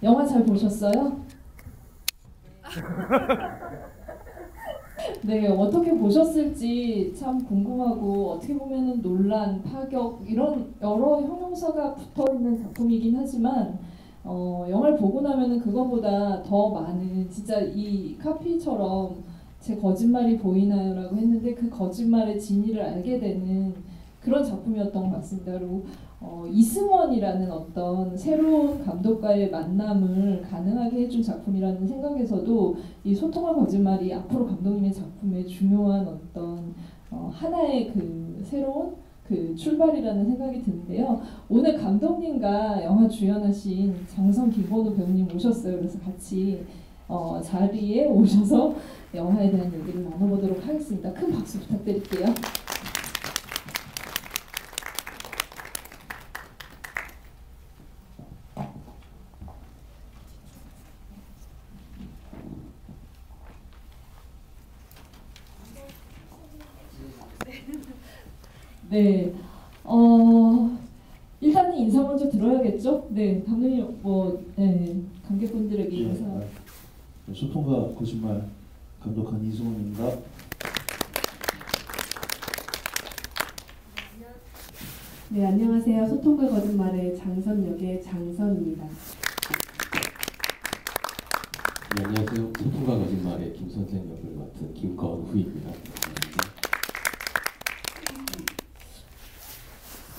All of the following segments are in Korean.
영화 잘 보셨어요? 네, 어떻게 보셨을지 참 궁금하고 어떻게 보면은 논란, 파격 이런 여러 형용사가 붙어 있는 작품이긴 하지만 영화를 보고 나면은 그거보다 더 많은 진짜 이 카피처럼 제 거짓말이 보이나요라고 했는데 그 거짓말의 진위를 알게 되는 그런 작품이었던 것 같습니다. 그리고 이승원이라는 어떤 새로운 감독과의 만남을 가능하게 해준 작품이라는 생각에서도 이 소통과 거짓말이 앞으로 감독님의 작품의 중요한 어떤 하나의 그 새로운 그 출발이라는 생각이 드는데요. 오늘 감독님과 영화 주연하신 장선 김건우 배우님 오셨어요. 그래서 같이 자리에 오셔서 영화에 대한 얘기를 나눠보도록 하겠습니다. 큰 박수 부탁드릴게요. 네, 일단은 인사 먼저 들어야겠죠? 네, 감독님 네, 관객분들에게 인사. 소통과 거짓말 감독한 이승원입니다. 네, 안녕하세요. 소통과 거짓말의 장선 역의 장선입니다. 네, 안녕하세요. 소통과 거짓말의 김선생 역을 맡은 김건후입니다.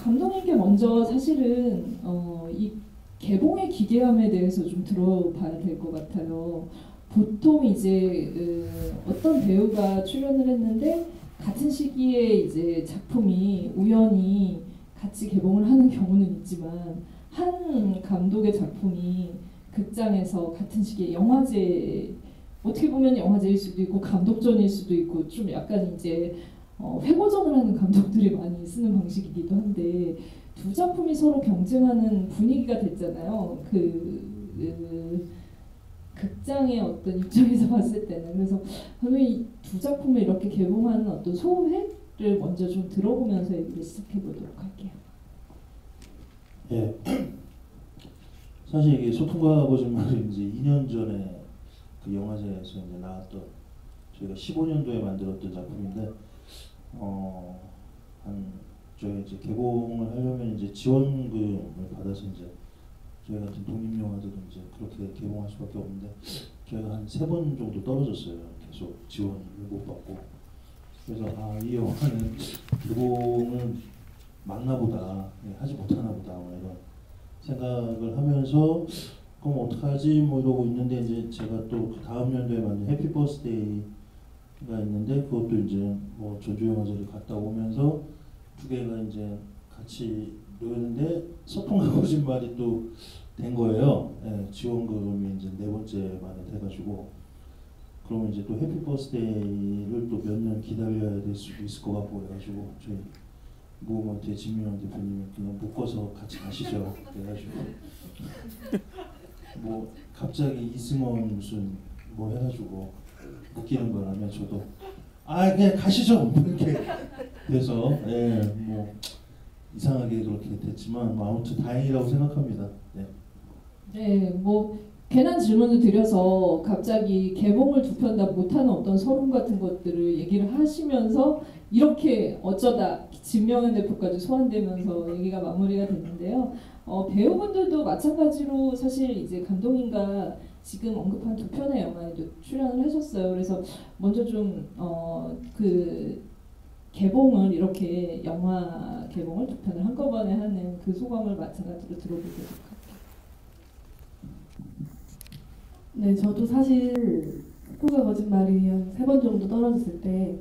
감독님께 먼저 사실은 이 개봉의 기대감에 대해서 좀 들어봐야 될 것 같아요. 보통 이제 어떤 배우가 출연을 했는데 같은 시기에 이제 작품이 우연히 같이 개봉을 하는 경우는 있지만 한 감독의 작품이 극장에서 같은 시기에 영화제 어떻게 보면 영화제일 수도 있고 감독전일 수도 있고 좀 약간 이제 회고전을 하는 감독들이 많이 쓰는 방식이기도 한데 두 작품이 서로 경쟁하는 분위기가 됐잖아요. 극장의 어떤 입장에서 봤을 때는 그래서 그러면 두 작품을 이렇게 개봉하는 어떤 소회를 먼저 좀 들어보면서 얘기를 시작해 보도록 할게요. 예, 사실 이게 소통과 거짓말이 이제 2년 전에 그 영화제에서 이제 나왔던 저희가 15년도에 만들었던 작품인데 저희 이제 개봉을 하려면 이제 지원금을 받아서 이제 저희 같은 독립영화들은 이제 그렇게 개봉할 수밖에 없는데 저희가 한 3번 정도 떨어졌어요. 계속 지원을 못 받고. 그래서 이 영화는 개봉을 막나보다 하지 못하나보다 이런 생각을 하면서 그럼 어떡하지 뭐 이러고 있는데 이제 제가 또 그 다음 연도에 만든 해피 버스데이가 있는데 그것도 이제 뭐 전주영화제를 갔다 오면서 두 개가 이제 같이 놓였는데 소통과 거짓말이 또 된 거예요. 예, 지원금이 이제 4번째 만에 돼가지고 그러면 이제 또 해피 버스데이를 또 몇 년 기다려야 될 수도 있을 것 같고 해가지고 저희 모험한테 진미영 대표님이 그냥 묶어서 같이 가시죠. 그래가지고 뭐 갑자기 이승원 무슨 뭐 해가지고 묶이는 거라면 저도 그냥 가시죠 뭐 이렇게 돼서 뭐 이상하게 그렇게 됐지만 뭐 아무튼 다행이라고 생각합니다. 네, 뭐 괜한 질문을 드려서 갑자기 개봉을 두 편 다 못하는 어떤 서름 같은 것들을 얘기를 하시면서 이렇게 어쩌다 진명현 대표까지 소환되면서 얘기가 마무리가 됐는데요. 배우분들도 마찬가지로 사실 이제 감독님과 지금 언급한 두 편의 영화에도 출연을 하셨어요. 그래서 먼저 좀 그 개봉을 이렇게 영화 개봉을 두 편을 한꺼번에 하는 그 소감을 마찬가지로 들어보도록 할게요. 네, 저도 사실 소통과 거짓말이 한 3번 정도 떨어졌을 때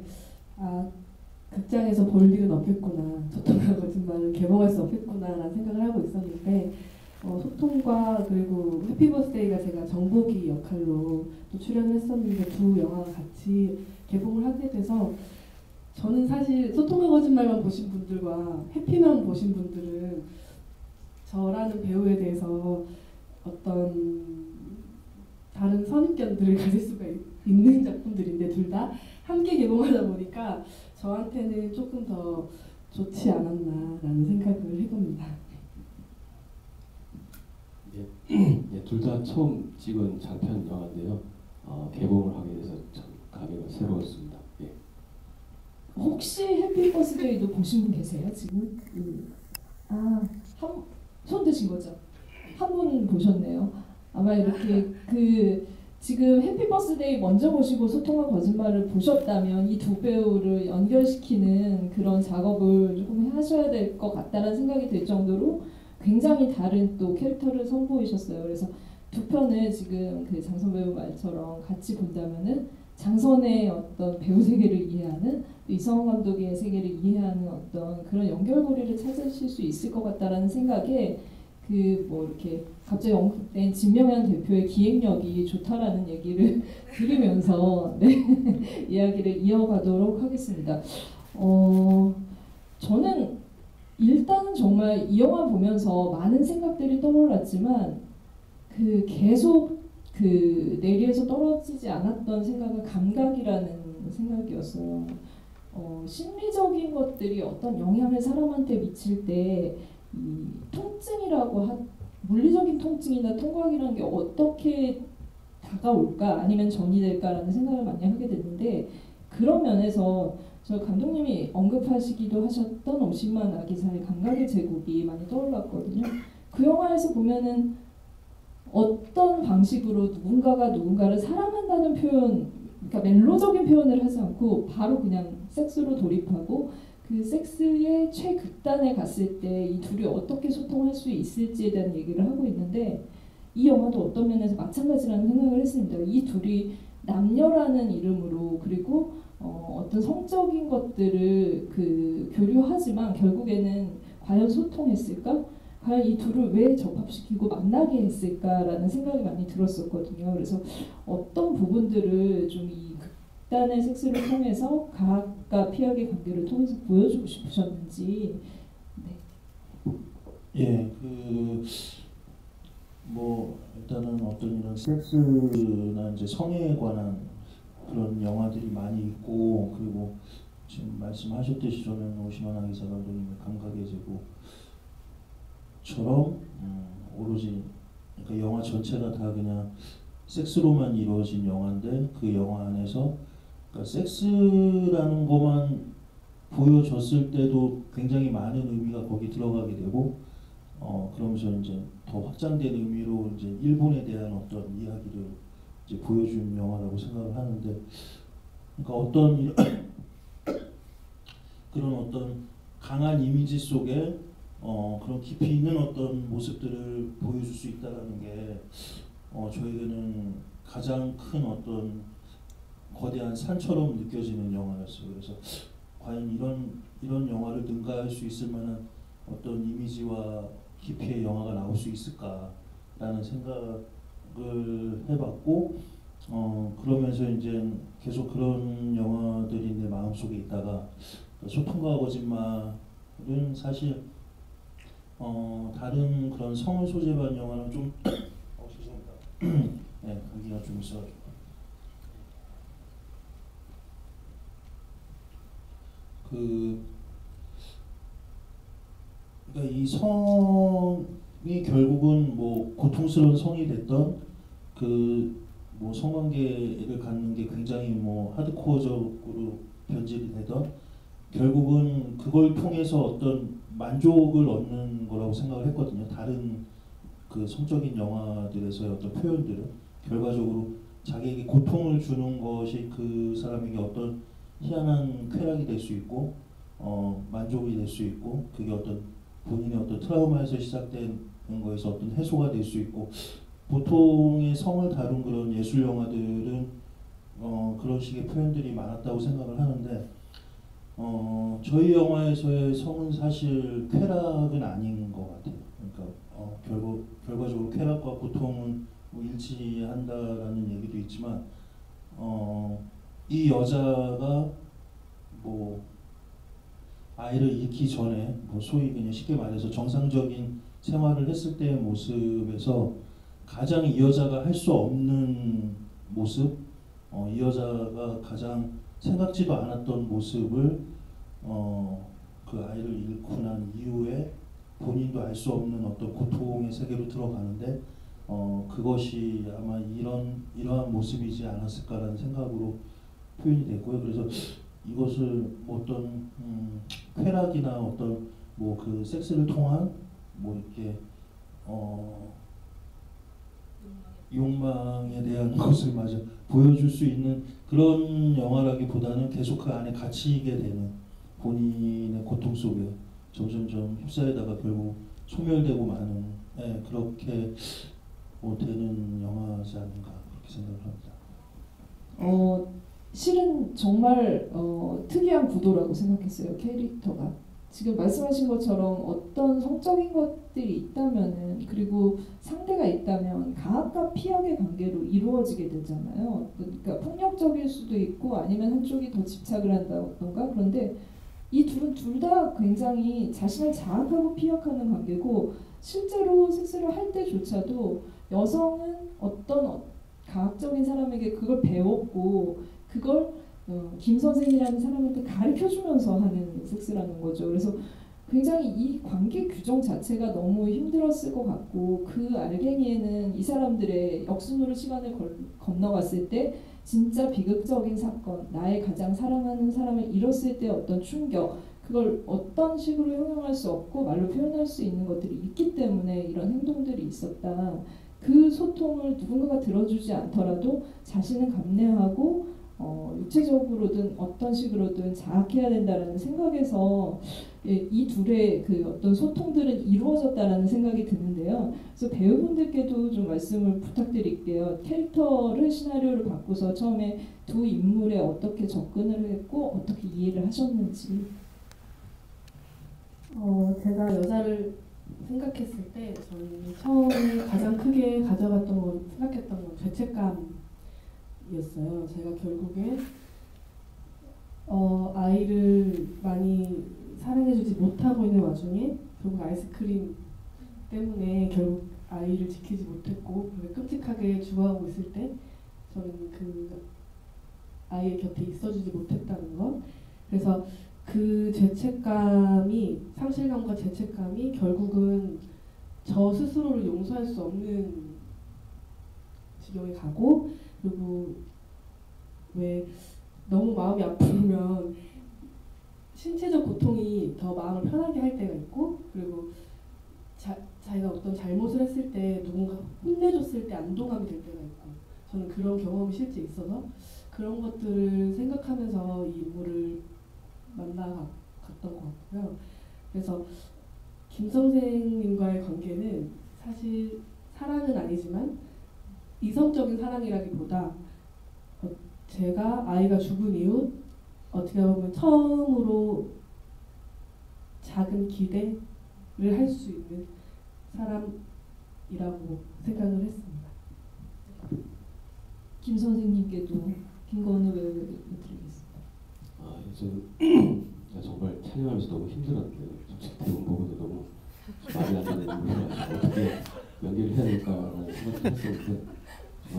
극장에서 볼 일은 없겠구나, 소통과 거짓말을 개봉할 수 없겠구나라는 생각을 하고 있었는데 소통과 그리고 해피버스데이가 제가 정복이 역할로 또 출연했었는데 두 영화가 같이 개봉을 하게 돼서 저는 사실 소통과 거짓말만 보신 분들과 해피만 보신 분들은 저라는 배우에 대해서 어떤 다른 선입견들을 가질 수가 있는 작품들인데 둘 다 함께 개봉하다 보니까 저한테는 조금 더 좋지 않았나라는 생각을 해봅니다. 예, 둘 다 처음 찍은 장편 영화인데요. 개봉을 하게 돼서 참 감회가 새로웠습니다. 예. 혹시 해피 버스데이도 보신 분 계세요 지금? 손 드신 거죠? 한 분 보셨네요. 아마 이렇게 지금 해피 버스데이 먼저 보시고 소통과 거짓말을 보셨다면 이 두 배우를 연결시키는 그런 작업을 조금 하셔야 될 것 같다는 생각이 들 정도로 굉장히 다른 또 캐릭터를 선보이셨어요. 그래서 두 편을 지금 그 장선 배우 말처럼 같이 본다면은 장선의 어떤 배우 세계를 이해하는 또 이성원 감독의 세계를 이해하는 어떤 그런 연결고리를 찾으실 수 있을 것 같다라는 생각에 이렇게 갑자기 언급된 진명현 대표의 기획력이 좋다라는 얘기를 들으면서 네, 이야기를 이어가도록 하겠습니다. 저는 일단은 정말 이 영화 보면서 많은 생각들이 떠올랐지만 계속 내리에서 떨어지지 않았던 생각은 감각이라는 생각이었어요. 심리적인 것들이 어떤 영향을 사람한테 미칠 때 이 통증이라고 물리적인 통증이나 통각이라는 게 어떻게 다가올까 아니면 전이될까라는 생각을 많이 하게 됐는데 그런 면에서 저 감독님이 언급하시기도 하셨던 50만 아기사의 감각의 제국이 많이 떠올랐거든요. 그 영화에서 보면은 어떤 방식으로 누군가가 누군가를 사랑한다는 표현, 그러니까 멜로적인 표현을 하지 않고 바로 그냥 섹스로 돌입하고 그 섹스의 최극단에 갔을 때 이 둘이 어떻게 소통할 수 있을지에 대한 얘기를 하고 있는데 이 영화도 어떤 면에서 마찬가지라는 생각을 했습니다. 이 둘이 남녀라는 이름으로 그리고 어떤 성적인 것들을 교류하지만 결국에는 과연 소통했을까? 과연 이 둘을 왜 접합시키고 만나게 했을까라는 생각이 많이 들었었거든요. 그래서 어떤 부분들을 좀 이 극단의 섹스를 통해서 가학과 피학의 관계를 통해서 보여주고 싶으셨는지. 네. 예, 일단은 어떤 이런 섹스나 이제 성에 관한 그런 영화들이 많이 있고 그리고 지금 말씀하셨듯이 저는 오시만 아기사 감독님의 감각의 제국처럼 오로지 그러니까 영화 전체가 다 그냥 섹스로만 이루어진 영화인데 그 영화 안에서 그러니까 섹스라는 것만 보여줬을 때도 굉장히 많은 의미가 거기 들어가게 되고 그러면서 이제 더 확장된 의미로 이제 일본에 대한 어떤 이야기를 이제 보여준 영화라고 생각을 하는데 그러니까 어떤 그런 어떤 강한 이미지 속에 그런 깊이 있는 어떤 모습들을 보여줄 수 있다라는 게 저에게는 가장 큰 어떤 거대한 산처럼 느껴지는 영화였어요. 그래서 과연 이런 영화를 능가할 수 있을 만한 어떤 이미지와 깊이의 영화가 나올 수 있을까라는 생각을 해봤고 그러면서 이제 계속 그런 영화들이 내 마음속에 있다가 소통과 거짓말은 사실 다른 그런 성을 소재로 영화는 좀 죄송합니다. 네, 감기가 좀 있어가지고 그러니까 이 성이 결국은 뭐 고통스러운 성이 됐던 뭐 성관계를 갖는 게 굉장히 뭐 하드코어적으로 변질이 되던 결국은 그걸 통해서 어떤 만족을 얻는 거라고 생각을 했거든요. 다른 그 성적인 영화들에서의 어떤 표현들은 결과적으로 자기에게 고통을 주는 것이 그 사람에게 어떤 희한한 쾌락이 될 수 있고 만족이 될 수 있고 그게 어떤 본인의 어떤 트라우마에서 시작되는 거에서 어떤 해소가 될 수 있고 보통의 성을 다룬 그런 예술 영화들은 그런 식의 표현들이 많았다고 생각을 하는데 저희 영화에서의 성은 사실 쾌락은 아닌 것 같아요. 그러니까 결과적으로 쾌락과 고통은 뭐 일치한다라는 얘기도 있지만 이 여자가 뭐 아이를 잃기 전에 뭐 소위 그냥 쉽게 말해서 정상적인 생활을 했을 때의 모습에서 가장 이 여자가 할 수 없는 모습, 이 여자가 가장 생각지도 않았던 모습을 그 아이를 잃고 난 이후에 본인도 알 수 없는 어떤 고통의 세계로 들어가는데 그것이 아마 이러한 모습이지 않았을까라는 생각으로 표현이 됐고요. 그래서 이것을 뭐 어떤 쾌락이나 어떤 뭐 그 섹스를 통한 뭐 이렇게 욕망에 대한 것을 마저 보여줄 수 있는 그런 영화라기보다는 계속 그 안에 갇히게 되는 본인의 고통 속에 점점점 휩싸이다가 결국 소멸되고 마는 그렇게 되는 영화지 않는가 그렇게 생각을 합니다. 실은 정말 특이한 구도라고 생각했어요. 캐릭터가. 지금 말씀하신 것처럼 어떤 성적인 것들이 있다면은 그리고 상대가 있다면 가학과 피학의 관계로 이루어지게 되잖아요. 그러니까 폭력적일 수도 있고 아니면 한쪽이 더 집착을 한다던가. 그런데 이 둘은 둘 다 굉장히 자신을 자학하고 피학하는 관계고 실제로 섹스를 할 때조차도 여성은 어떤 가학적인 사람에게 그걸 배웠고 그걸 김 선생이라는 사람한테 가르쳐주면서 하는 섹스라는 거죠. 그래서 굉장히 이 관계 규정 자체가 너무 힘들었을 것 같고 그 알갱이에는 이 사람들의 역순으로 시간을 건너갔을 때 진짜 비극적인 사건, 나의 가장 사랑하는 사람을 잃었을 때 어떤 충격, 그걸 어떤 식으로 형용할 수 없고 말로 표현할 수 있는 것들이 있기 때문에 이런 행동들이 있었다. 그 소통을 누군가가 들어주지 않더라도 자신은 감내하고 육체적으로든 어떤 식으로든 자학해야 된다라는 생각에서 이 둘의 그 어떤 소통들은 이루어졌다라는 생각이 드는데요. 그래서 배우분들께도 좀 말씀을 부탁드릴게요. 캐릭터를 시나리오를 바꾸서 처음에 두 인물에 어떻게 접근을 했고 어떻게 이해를 하셨는지. 제가 여자를 생각했을 때 저는 처음에 가장 크게 생각했던 건 죄책감이었어요. 제가 결국에 아이를 많이 사랑해주지 못하고 있는 와중에 결국 아이스크림 때문에 결국 아이를 지키지 못했고 끔찍하게 죽어가고 있을 때 저는 그 아이의 곁에 있어주지 못했다는 것. 그래서 그 죄책감이 상실감과 죄책감이 결국은 저 스스로를 용서할 수 없는 지경에 가고 그리고 왜 너무 마음이 아프면 신체적 고통이 더 마음을 편하게 할 때가 있고 그리고 자기가 어떤 잘못을 했을 때 누군가 혼내줬을 때 안도감이 될 때가 있고 저는 그런 경험이 실제 있어서 그런 것들을 생각하면서 이 인물을 만나갔던 것 같고요. 그래서 김 선생님과의 관계는 사실 사랑은 아니지만 이성적인 사랑이라기보다 제가 아이가 죽은 이후 어떻게 보면 처음으로 작은 기대를 할 수 있는 사람이라고 생각을 했습니다. 김 선생님께도 김건우 배우에게 드리겠습니다. 저는 정말 촬영하면서 너무 힘들었는데요. 솔직히 대본 보고도 너무 말이 안 되는 인물이라서 어떻게 연기를 해야 될까라는 생각을 했었는데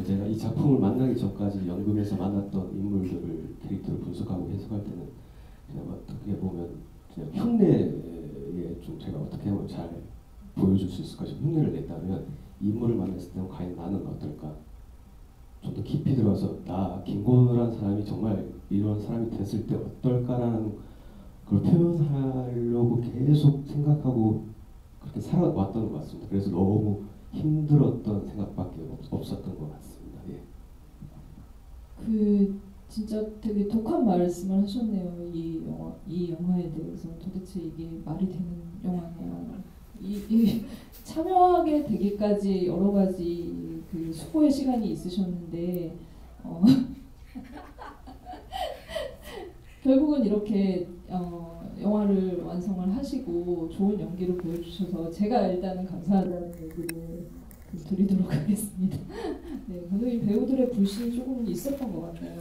제가 이 작품을 만나기 전까지 연극에서 만났던 인물들을 캐릭터를 분석하고 해석할 때는 그냥 어떻게 보면 그냥 흉내에 좀 제가 어떻게 하면 잘 보여줄 수 있을까 좀 흉내를 냈다면 이 인물을 만났을 때는 과연 나는 어떨까 좀 더 깊이 들어가서 나 김건우라는 사람이 정말 이런 사람이 됐을 때 어떨까라는 걸 표현하려고 계속 생각하고 그렇게 살아왔던 것 같습니다. 그래서 너무 힘들었던 생각밖에 없었던 것 같습니다. 예. 그 진짜 되게 독한 말씀을 하셨네요. 이 영화에 대해서 도대체 이게 말이 되는 영화냐. 이 참여하게 되기까지 여러 가지 그 수고의 시간이 있으셨는데 결국은 이렇게 영화를 완성을 하시고 좋은 연기를 보여주셔서 제가 일단은 감사하다는 얘기를 드리도록 하겠습니다. 네, 감독님 배우들의 불신이 조금 있었던 것 같네요.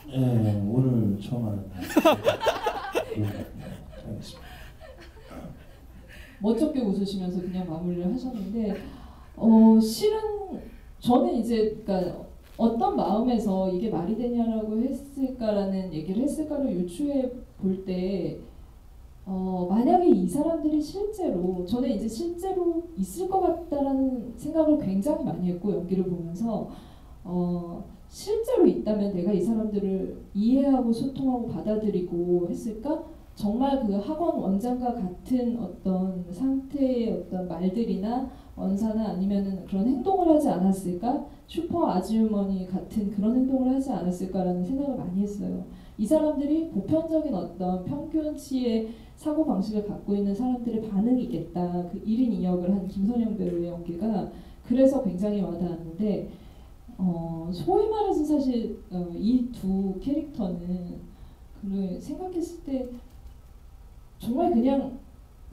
네, 오늘 처음 알았네요. 알겠습니다. 멋쩍게 웃으시면서 그냥 마무리를 하셨는데 실은 저는 이제 그러니까 어떤 마음에서 이게 말이 되냐라고 했을까라는 얘기를 했을까를 유추해 볼 때 만약에 이 사람들이 실제로 저는 이제 실제로 있을 것 같다라는 생각을 굉장히 많이 했고 연기를 보면서 실제로 있다면 내가 이 사람들을 이해하고 소통하고 받아들이고 했을까? 정말 그 학원 원장과 같은 어떤 상태의 어떤 말들이나 언사나 아니면은 그런 행동을 하지 않았을까? 슈퍼 아주머니 같은 그런 행동을 하지 않았을까라는 생각을 많이 했어요. 이 사람들이 보편적인 어떤 평균치의 사고 방식을 갖고 있는 사람들의 반응이겠다. 그 1인 2역을 한 김선영 배우의 연기가 그래서 굉장히 와닿았는데 소위 말해서 사실 이 두 캐릭터는 생각했을 때 정말 그냥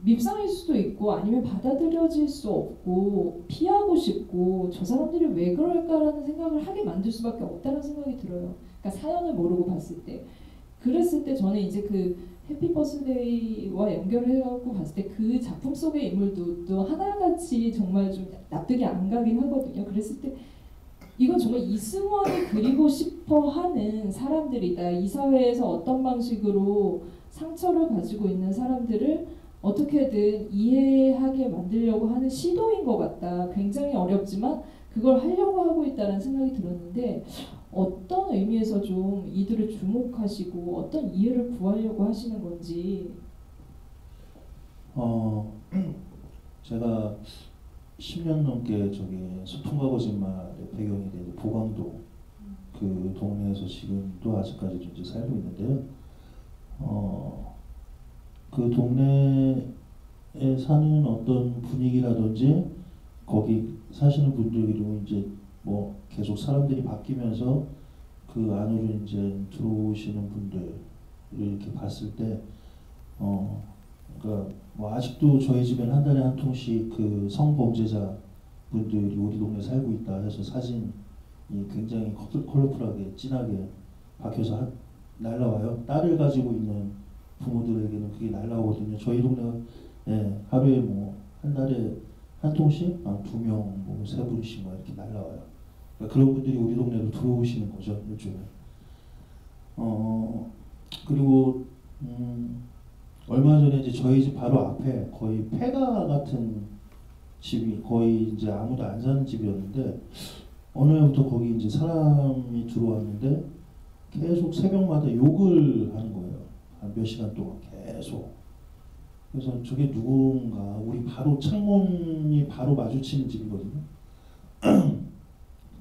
밉상일 수도 있고 아니면 받아들여질 수 없고 피하고 싶고 저 사람들이 왜 그럴까라는 생각을 하게 만들 수밖에 없다는 생각이 들어요. 그러니까 사연을 모르고 봤을 때 그랬을 때 저는 이제 그 해피 버스데이와 연결을 해갖고 봤을 때 그 작품 속의 인물도 또 하나같이 정말 좀 납득이 안 가긴 하거든요. 그랬을 때 이건 정말 이승원이 그리고 싶어 하는 사람들이다. 이 사회에서 어떤 방식으로 상처를 가지고 있는 사람들을 어떻게든 이해하게 만들려고 하는 시도인 것 같다. 굉장히 어렵지만 그걸 하려고 하고 있다는 생각이 들었는데 어떤 의미에서 좀 이들을 주목하시고 어떤 이해를 구하려고 하시는 건지. 제가 10년 넘게 저기 소통과 거짓말의 배경이 된 보광도 그 동네에서 지금도 아직까지 이제 살고 있는데요. 그 동네에 사는 어떤 분위기라든지 거기 사시는 분들도 이제 뭐 계속 사람들이 바뀌면서 그 안으로 이제 들어오시는 분들을 이렇게 봤을 때 그러니까 뭐 아직도 저희 집엔 한 달에 한 통씩 그 성범죄자 분들이 우리 동네에 살고 있다 해서 사진이 굉장히 컬러풀하게 진하게 박혀서 날라와요. 딸을 가지고 있는 부모들에게는 그게 날라오거든요. 저희 동네가 하루에 뭐 한 달에 한 통씩 2명, 뭐 3분씩 막 이렇게 날라와요. 그러니까 그런 분들이 우리 동네로 들어오시는 거죠, 요즘에. 그리고 얼마 전에 이제 저희 집 바로 앞에 거의 폐가 같은 집이 거의 이제 아무도 안 사는 집이었는데 어느 날부터 거기 이제 사람이 들어왔는데 계속 새벽마다 욕을 하는 거예요. 한 몇 시간 동안 계속. 그래서 저게 누군가 우리 바로 창문이 바로 마주치는 집이거든요.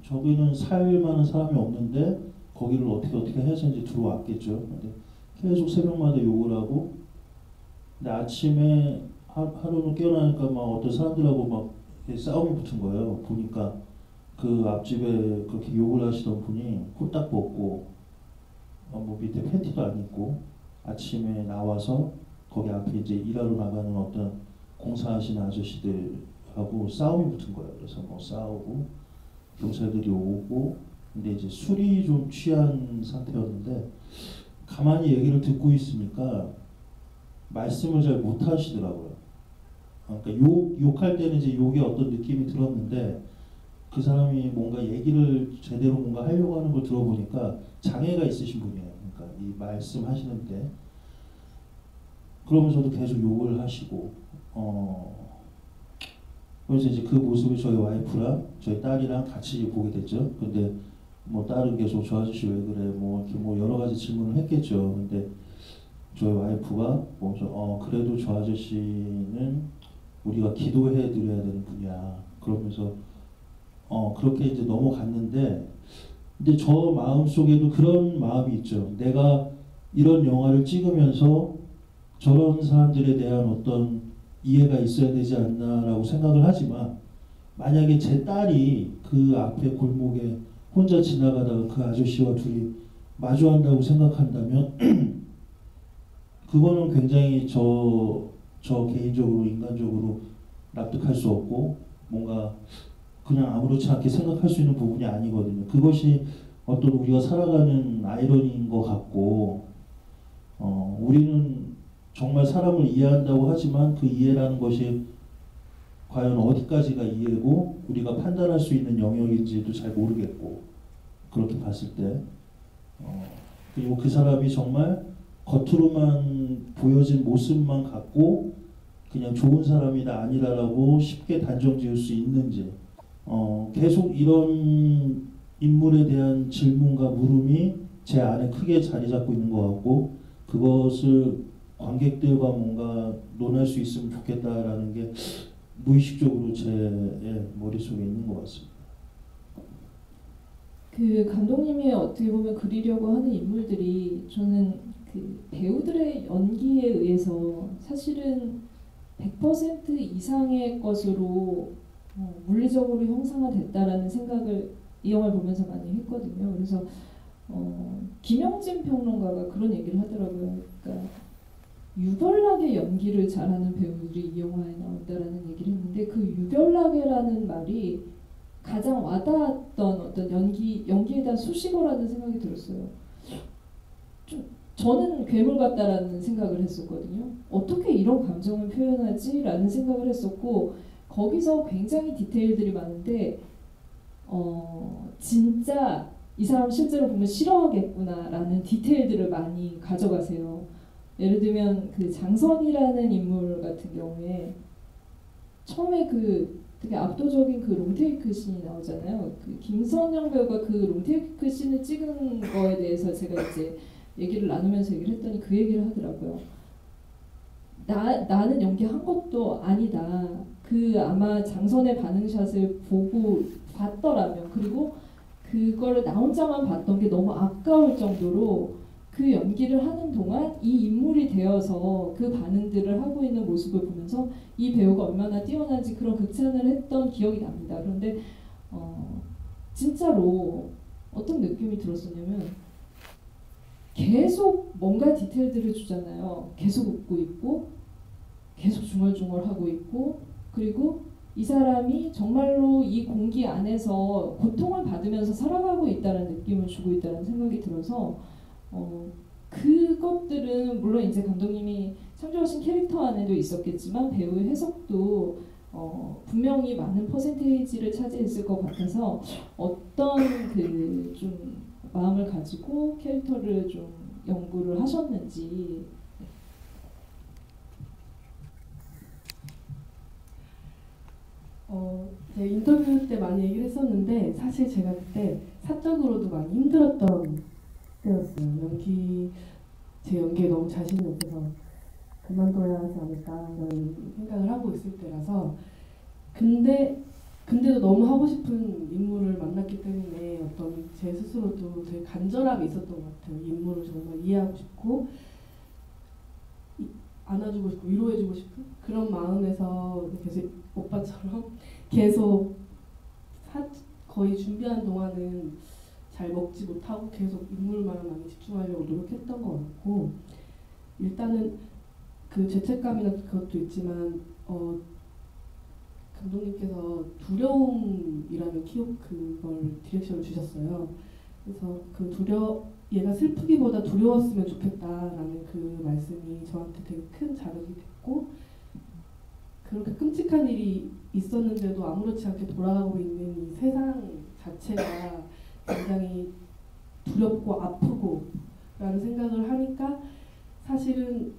저기는 살 만한 사람이 없는데 거기를 어떻게 해서 이제 들어왔겠죠. 근데 계속 새벽마다 욕을 하고 근데 아침에 하루는 깨어나니까 막 어떤 사람들하고 막 싸움이 붙은 거예요. 보니까 그 앞집에 그렇게 욕을 하시던 분이 홀딱 벗고 뭐 밑에 팬티도 안 입고 아침에 나와서 거기 앞에 이제 일하러 나가는 어떤 공사하시는 아저씨들하고 싸움이 붙은 거예요. 그래서 뭐 싸우고 경찰들이 오고 근데 이제 술이 좀 취한 상태였는데 가만히 얘기를 듣고 있으니까 말씀을 잘 못 하시더라고요. 그러니까 욕할 때는 이제 욕의 어떤 느낌이 들었는데 그 사람이 뭔가 얘기를 제대로 뭔가 하려고 하는 걸 들어보니까 장애가 있으신 분이에요. 그러니까 이 말씀하시는데 그러면서도 계속 욕을 하시고 그래서 이제 그 모습을 저희 와이프랑 저희 딸이랑 같이 보게 됐죠. 근데 뭐 딸은 계속 저 아저씨 왜 그래 뭐 이렇게 뭐 여러 가지 질문을 했겠죠. 근데 저희 와이프가 그래도 저 아저씨는 우리가 기도해 드려야 되는 분이야. 그러면서 그렇게 이제 넘어갔는데 근데 저 마음 속에도 그런 마음이 있죠. 내가 이런 영화를 찍으면서 저런 사람들에 대한 어떤 이해가 있어야 되지 않나라고 생각을 하지만 만약에 제 딸이 그 앞에 골목에 혼자 지나가다가 그 아저씨와 둘이 마주한다고 생각한다면 그거는 굉장히 저 개인적으로 인간적으로 납득할 수 없고 뭔가 그냥 아무렇지 않게 생각할 수 있는 부분이 아니거든요. 그것이 어떤 우리가 살아가는 아이러니인 것 같고 우리는 정말 사람을 이해한다고 하지만 그 이해라는 것이 과연 어디까지가 이해고 우리가 판단할 수 있는 영역인지도 잘 모르겠고 그렇게 봤을 때 그리고 그 사람이 정말 겉으로만 보여진 모습만 갖고 그냥 좋은 사람이다 아니다라고 쉽게 단정 지을 수 있는지 계속 이런 인물에 대한 질문과 물음이 제 안에 크게 자리 잡고 있는 것 같고 그것을 관객들과 뭔가 논할 수 있으면 좋겠다라는 게 무의식적으로 제 머릿속에 있는 것 같습니다. 그 감독님이 어떻게 보면 그리려고 하는 인물들이 저는 그 배우들의 연기에 의해서 사실은 100% 이상의 것으로 물리적으로 형상화됐다라는 생각을 이 영화를 보면서 많이 했거든요. 그래서 김영진 평론가가 그런 얘기를 하더라고요. 그러니까 유별나게 연기를 잘하는 배우들이 이 영화에 나온다라는 얘기를 했는데 그 유별나게라는 말이 가장 와닿았던 어떤 연기에 대한 수식어라는 생각이 들었어요. 좀 저는 괴물 같다라는 생각을 했었거든요. 어떻게 이런 감정을 표현하지? 라는 생각을 했었고 거기서 굉장히 디테일들이 많은데 진짜 이 사람 실제로 보면 싫어하겠구나 라는 디테일들을 많이 가져가세요. 예를 들면 그 장선이라는 인물 같은 경우에 처음에 그 되게 압도적인 그 롱테이크 씬이 나오잖아요. 그 김선영 배우가 그 롱테이크 씬을 찍은 거에 대해서 제가 이제 얘기를 나누면서 얘기를 했더니 그 얘기를 하더라고요. 나는 연기한 것도 아니다. 그 아마 장선의 반응샷을 보고 봤더라면 그리고 그거를 나 혼자만 봤던 게 너무 아까울 정도로 그 연기를 하는 동안 이 인물이 되어서 그 반응들을 하고 있는 모습을 보면서 이 배우가 얼마나 뛰어난지 그런 극찬을 했던 기억이 납니다. 그런데 진짜로 어떤 느낌이 들었었냐면 계속 뭔가 디테일들을 주잖아요. 계속 웃고 있고 계속 중얼중얼하고 있고 그리고 이 사람이 정말로 이 공기 안에서 고통을 받으면서 살아가고 있다는 느낌을 주고 있다는 생각이 들어서 그것들은 물론 이제 감독님이 창조하신 캐릭터 안에도 있었겠지만 배우의 해석도 분명히 많은 퍼센테이지를 차지했을 것 같아서 어떤 그 좀 마음을 가지고 캐릭터를 좀 연구를 하셨는지. 제가 인터뷰 때 많이 얘기를 했었는데 사실 제가 그때 사적으로도 많이 힘들었던 때였어요. 제 연기에 너무 자신이 없어서 그만둬야 하지 않을까 이런 생각을 하고 있을 때라서 근데도 너무 하고 싶은 인물을 만났기 때문에 어떤 제 스스로도 되게 간절함이 있었던 것 같아요. 인물을 정말 이해하고 싶고 안아주고 싶고 위로해주고 싶은 그런 마음에서 계속 오빠처럼 계속 거의 준비하는 동안은 잘 먹지 못하고 계속 인물만 많이 집중하려고 노력했던 것 같고 일단은 그 죄책감이나 그것도 있지만 감독님께서 두려움이라는 그걸 디렉션을 주셨어요. 그래서 얘가 슬프기보다 두려웠으면 좋겠다라는 그 말씀이 저한테 되게 큰 자극이 됐고 그렇게 끔찍한 일이 있었는데도 아무렇지 않게 돌아가고 있는 이 세상 자체가 굉장히 두렵고 아프고 라는 생각을 하니까 사실은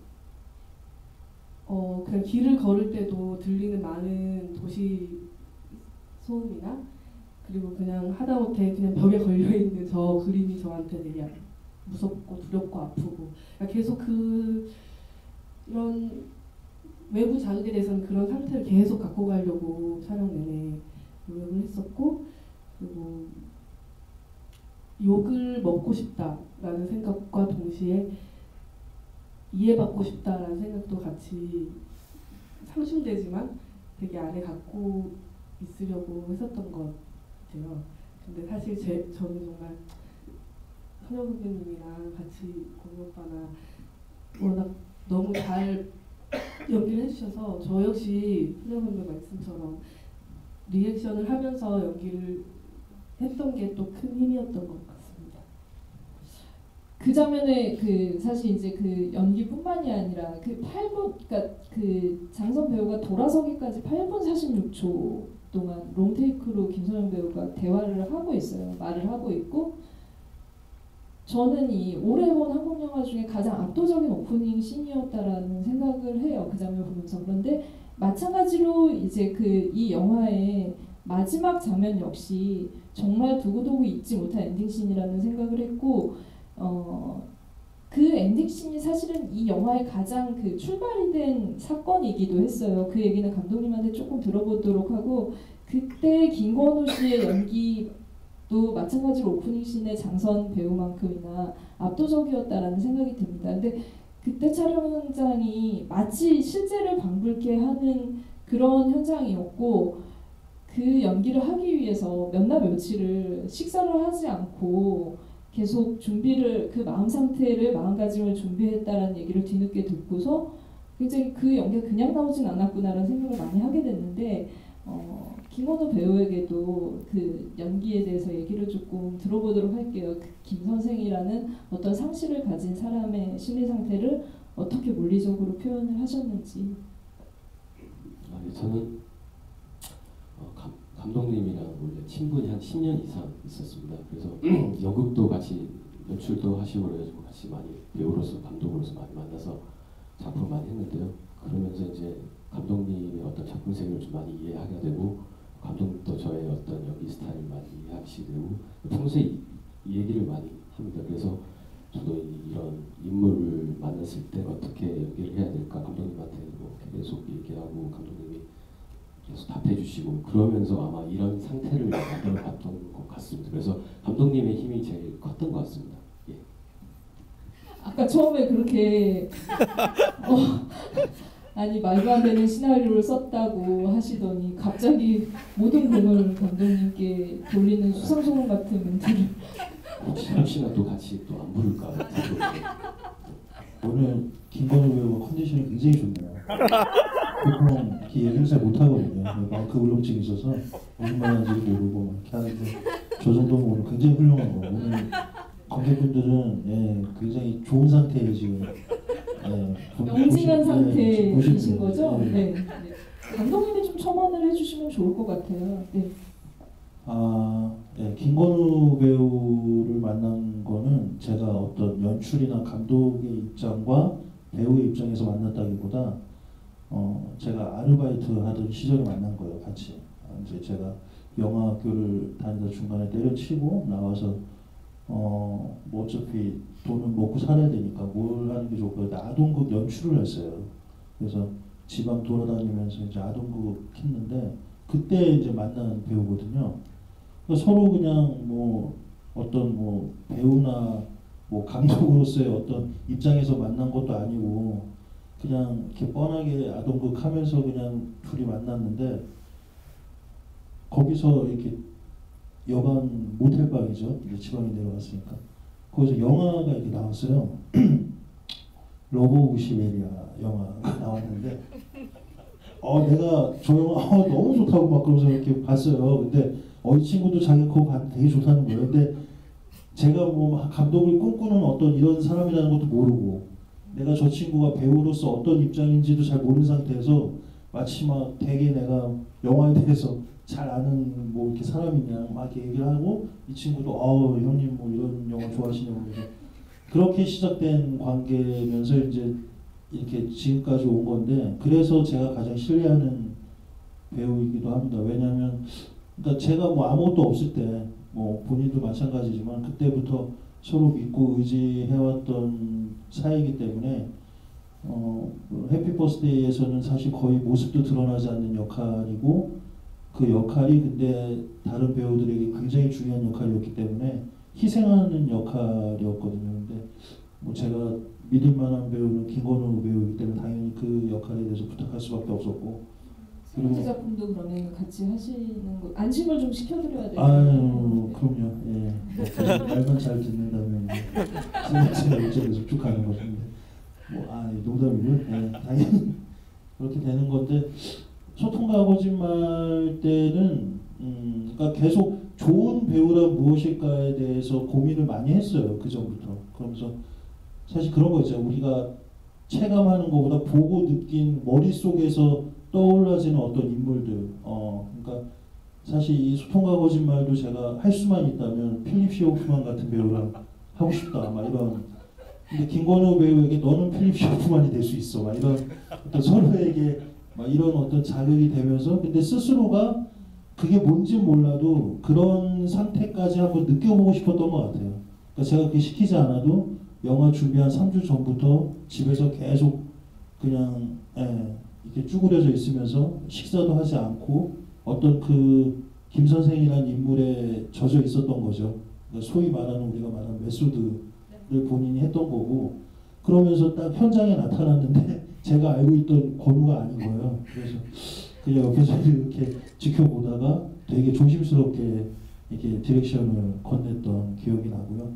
그냥 길을 걸을 때도 들리는 많은 도시 소음이나 그리고 그냥 하다못해 그냥 벽에 걸려있는 저 그림이 저한테 되게 무섭고 두렵고 아프고 그러니까 계속 이런 외부 자극에 대해서는 그런 상태를 계속 갖고 가려고 촬영 내내 노력을 했었고 그리고 욕을 먹고 싶다라는 생각과 동시에 이해받고 싶다라는 생각도 같이 상충되지만 되게 안에 갖고 있으려고 했었던 것 같아요. 근데 사실 저는 정말 선영 선배님이랑 같이 공유 오빠나 워낙 너무 잘 연기를 해주셔서 저 역시 선영 선배 말씀처럼 리액션을 하면서 연기를 했던 게 또 큰 힘이었던 것 같습니다. 그 장면에 그 사실 이제 그 연기뿐만이 아니라 그 8분 그러니까 그 장선 배우가 돌아서기까지 8분 46초 동안 롱테이크로 김선영 배우가 대화를 하고 있어요. 말을 하고 있고 저는 이 올해 본 한국 영화 중에 가장 압도적인 오프닝 씬이었다라는 생각을 해요. 그 장면 보면서. 그런데 마찬가지로 이제 그 이 영화의 마지막 장면 역시 정말 두고두고 잊지 못할 엔딩 씬이라는 생각을 했고, 그 엔딩 씬이 사실은 이 영화의 가장 그 출발이 된 사건이기도 했어요. 그 얘기는 감독님한테 조금 들어보도록 하고, 그때 김건우 씨의 연기도 마찬가지로 오프닝 씬의 장선 배우만큼이나 압도적이었다라는 생각이 듭니다. 근데 그때 촬영 현장이 마치 실제를 방불케 하는 그런 현장이었고, 그 연기를 하기 위해서 몇 날 며칠을 식사를 하지 않고 계속 준비를, 그 마음 상태를, 마음가짐을 준비했다라는 얘기를 뒤늦게 듣고서 굉장히 그 연기가 그냥 나오진 않았구나라는 생각을 많이 하게 됐는데, 김건우 배우에게도 그 연기에 대해서 얘기를 조금 들어보도록 할게요. 그 김 선생이라는 어떤 상실을 가진 사람의 심리 상태를 어떻게 물리적으로 표현을 하셨는지. 저는 감독님이랑 원래 친분이 한 10년 이상 있었습니다. 그래서 연극도 같이 연출도 하시고 그래가지고 같이 많이 배우로서 감독으로서 많이 만나서 작품 많이 했는데요. 그러면서 이제 감독님의 어떤 작품 세계를 좀 많이 이해하게 되고, 감독님도 저의 어떤 연기 스타일을 많이 이해하시게 되고, 평소에 이 얘기를 많이 합니다. 그래서 저도 이런 인물을 만났을 때 어떻게 연기를 해야 될까 감독님한테 뭐 계속 얘기하고, 감독님이 계속 답해주시고, 그러면서 아마 이런 상태를 만들어봤던 것 같습니다. 그래서 감독님의 힘이 제일 컸던 것 같습니다. 예. 아까 처음에 그렇게 아니 말도 안 되는 시나리오를 썼다고 하시더니 갑자기 모든 공을 감독님께 돌리는 수상소감 같은 멘트를. 혹시나 또 같이 또 안 부를까. 오늘 김건우 배우가 컨디션이 굉장히 좋네요. 보통 이렇게 얘기를 잘 못하거든요. 마이크 울렁증이 있어서 무슨 말 하는지 모르고 막 이렇게 하는데, 저 정도면 오늘 굉장히 훌륭한 거. 오늘 관객분들은 굉장히 좋은 상태에 지금 명징한 상태이신 보시는 거죠? 네. 네. 감독님이 좀 첨언을 해주시면 좋을 것 같아요. 네. 김건우 배우를 만난 거는 제가 어떤 연출이나 감독의 입장과 배우의 입장에서 만났다기보다 제가 아르바이트 하던 시절에 만난 거예요, 같이. 이제 제가 영화학교를 다니다 중간에 때려치고 나와서 뭐 어차피 돈은 먹고 살아야 되니까 뭘 하는 게 좋을까? 아동극 연출을 했어요. 그래서 지방 돌아다니면서 이제 아동극 했는데, 그때 이제 만난 배우거든요. 그러니까 서로 그냥 뭐 어떤 뭐 배우나 뭐 감독으로서의 어떤 입장에서 만난 것도 아니고, 그냥 이렇게 뻔하게 아동극 하면서 그냥 둘이 만났는데, 거기서 이렇게 여관 모텔방이죠. 이제 지방에 내려갔으니까 거기서 영화가 이렇게 나왔어요. 러브 오브 시베리아 영화가 나왔는데, 내가 저 영화 너무 좋다고 막 그러면서 이렇게 봤어요. 근데 이 친구도 자기 그거 봤는데 되게 좋다는 거예요. 근데 제가 뭐 감독을 꿈꾸는 어떤 이런 사람이라는 것도 모르고, 내가 저 친구가 배우로서 어떤 입장인지도 잘 모르는 상태에서 마치 막 되게 내가 영화에 대해서 잘 아는 뭐 이렇게 사람이냐 막 이렇게 얘기를 하고, 이 친구도 형님 뭐 이런 영화 좋아하시냐고, 그래서 그렇게 시작된 관계면서 이제 이렇게 지금까지 온 건데, 그래서 제가 가장 신뢰하는 배우이기도 합니다. 왜냐하면 그러니까 제가 뭐 아무것도 없을 때, 뭐 본인도 마찬가지지만 그때부터 서로 믿고 의지해왔던 사이이기 때문에 해피 버스데이에서는 사실 거의 모습도 드러나지 않는 역할이고, 그 역할이 근데 다른 배우들에게 굉장히 중요한 역할이었기 때문에 희생하는 역할이었거든요. 근데 뭐 제가 믿을 만한 배우는 김건우 배우이기 때문에 당연히 그 역할에 대해서 부탁할 수밖에 없었고. 세 번째 작품도 그러면 같이 하시는 거, 안심을 좀 시켜드려야 돼요. 그럼요. 예. 말만 잘 듣는다면 제가 일정에서 쭉 가는 것인데, 농담이고요. 예, 당연히 그렇게 되는 건데, 소통과 거짓말 때는 그러니까 계속 좋은 배우란 무엇일까에 대해서 고민을 많이 했어요. 그 전부터. 그러면서 사실 그런 거 있잖아요. 우리가 체감하는 것보다 보고 느낀 머릿속에서 떠올라지는 어떤 인물들. 그러니까 사실 이 소통과 거짓말도 제가 할 수만 있다면 필립 시오프만 같은 배우랑 하고 싶다 막 이런. 근데 김건우 배우에게 너는 필립 샤프만이 될 수 있어 막 이런 어떤 서로에게 막 이런 어떤 자극이 되면서 근데 스스로가 그게 뭔지 몰라도 그런 상태까지 한번 느껴보고 싶었던 것 같아요. 그러니까 제가 그렇게 시키지 않아도 영화 준비 한 3주 전부터 집에서 계속 그냥 이렇게 쭈그려져 있으면서 식사도 하지 않고 어떤 그 김 선생이라는 인물에 젖어 있었던 거죠. 그러니까 소위 말하는 우리가 말하는 메소드를 본인이 했던 거고 그러면서 딱 현장에 나타났는데 제가 알고 있던 권우가 아닌 거예요. 그래서 그냥 옆에서 이렇게 지켜보다가 되게 조심스럽게 이렇게 디렉션을 건넸던 기억이 나고요.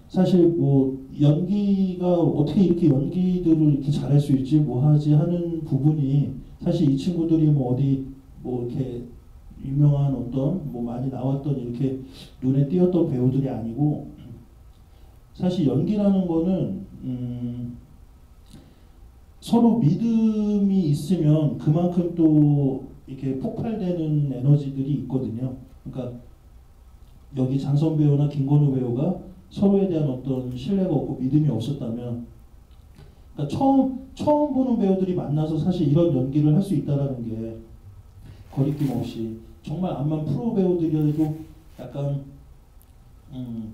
사실 뭐 연기가 어떻게 이렇게 연기들을 이렇게 잘할 수 있지 뭐 하지 하는 부분이 사실 이 친구들이 뭐 어디 뭐 이렇게 유명한 어떤 뭐 많이 나왔던 이렇게 눈에 띄었던 배우들이 아니고 사실 연기라는 거는 서로 믿음이 있으면 그만큼 또 이렇게 폭발되는 에너지들이 있거든요. 그러니까 여기 장선 배우나 김건우 배우가 서로에 대한 어떤 신뢰가 없고 믿음이 없었다면 그러니까 처음 보는 배우들이 만나서 사실 이런 연기를 할 수 있다라는 게 거리낌 없이 정말 암만 프로 배우들이라도 약간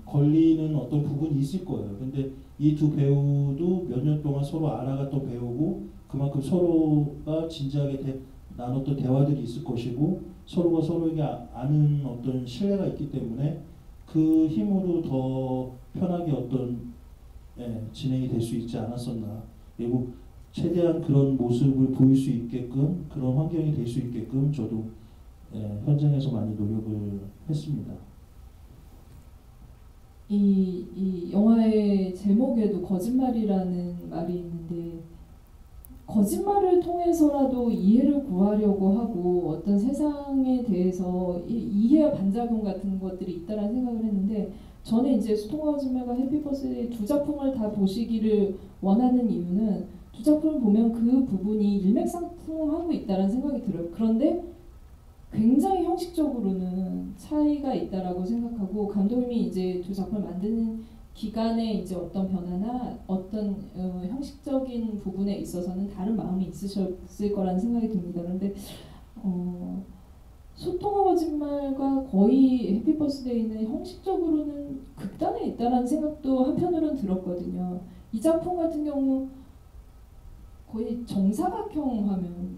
걸리는 어떤 부분이 있을 거예요. 근데 이 두 배우도 몇 년 동안 서로 알아갔던 배우고 그만큼 서로가 진지하게 나눴던 대화들이 있을 것이고 서로가 서로에게 아는 어떤 신뢰가 있기 때문에 그 힘으로 더 편하게 어떤 진행이 될 수 있지 않았었나. 그리고 최대한 그런 모습을 보일 수 있게끔 그런 환경이 될 수 있게끔 저도 현장에서 많이 노력을 했습니다. 이 영화의 제목에도 거짓말이라는 말이 있는데 거짓말을 통해서라도 이해를 구하려고 하고 어떤 세상에 대해서 이해와 반작용 같은 것들이 있다라는 생각을 했는데 저는 이제 수통과 거짓말과 해피 버스데이 두 작품을 다 보시기를 원하는 이유는 두 작품을 보면 그 부분이 일맥상통하고 있다라는 생각이 들어요. 그런데 굉장히 형식적으로는 차이가 있다라고 생각하고 감독님이 이제 두 작품을 만드는 기간에 이제 어떤 변화나 어떤 형식적인 부분에 있어서는 다른 마음이 있으셨을 거라는 생각이 듭니다. 그런데 소통과 거짓말과 거의 해피 버스데이는 형식적으로는 극단에 있다라는 생각도 한편으로는 들었거든요. 이 작품 같은 경우 거의 정사각형 화면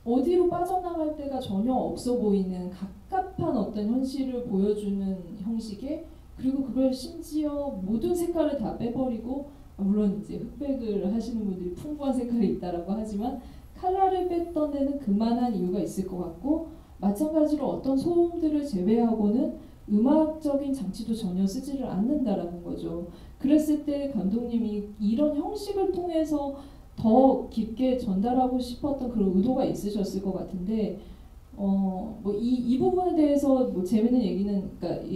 어디로 빠져나갈 데가 전혀 없어 보이는 갑갑한 어떤 현실을 보여주는 형식에 그리고 그걸 심지어 모든 색깔을 다 빼버리고 물론 이제 흑백을 하시는 분들이 풍부한 색깔이 있다라고 하지만 컬러를 뺐던 데는 그만한 이유가 있을 것 같고 마찬가지로 어떤 소음들을 제외하고는 음악적인 장치도 전혀 쓰지를 않는다라는 거죠. 그랬을 때 감독님이 이런 형식을 통해서 더 깊게 전달하고 싶었던 그런 의도가 있으셨을 것 같은데 뭐 이 부분에 대해서 뭐 재밌는 얘기는 그러니까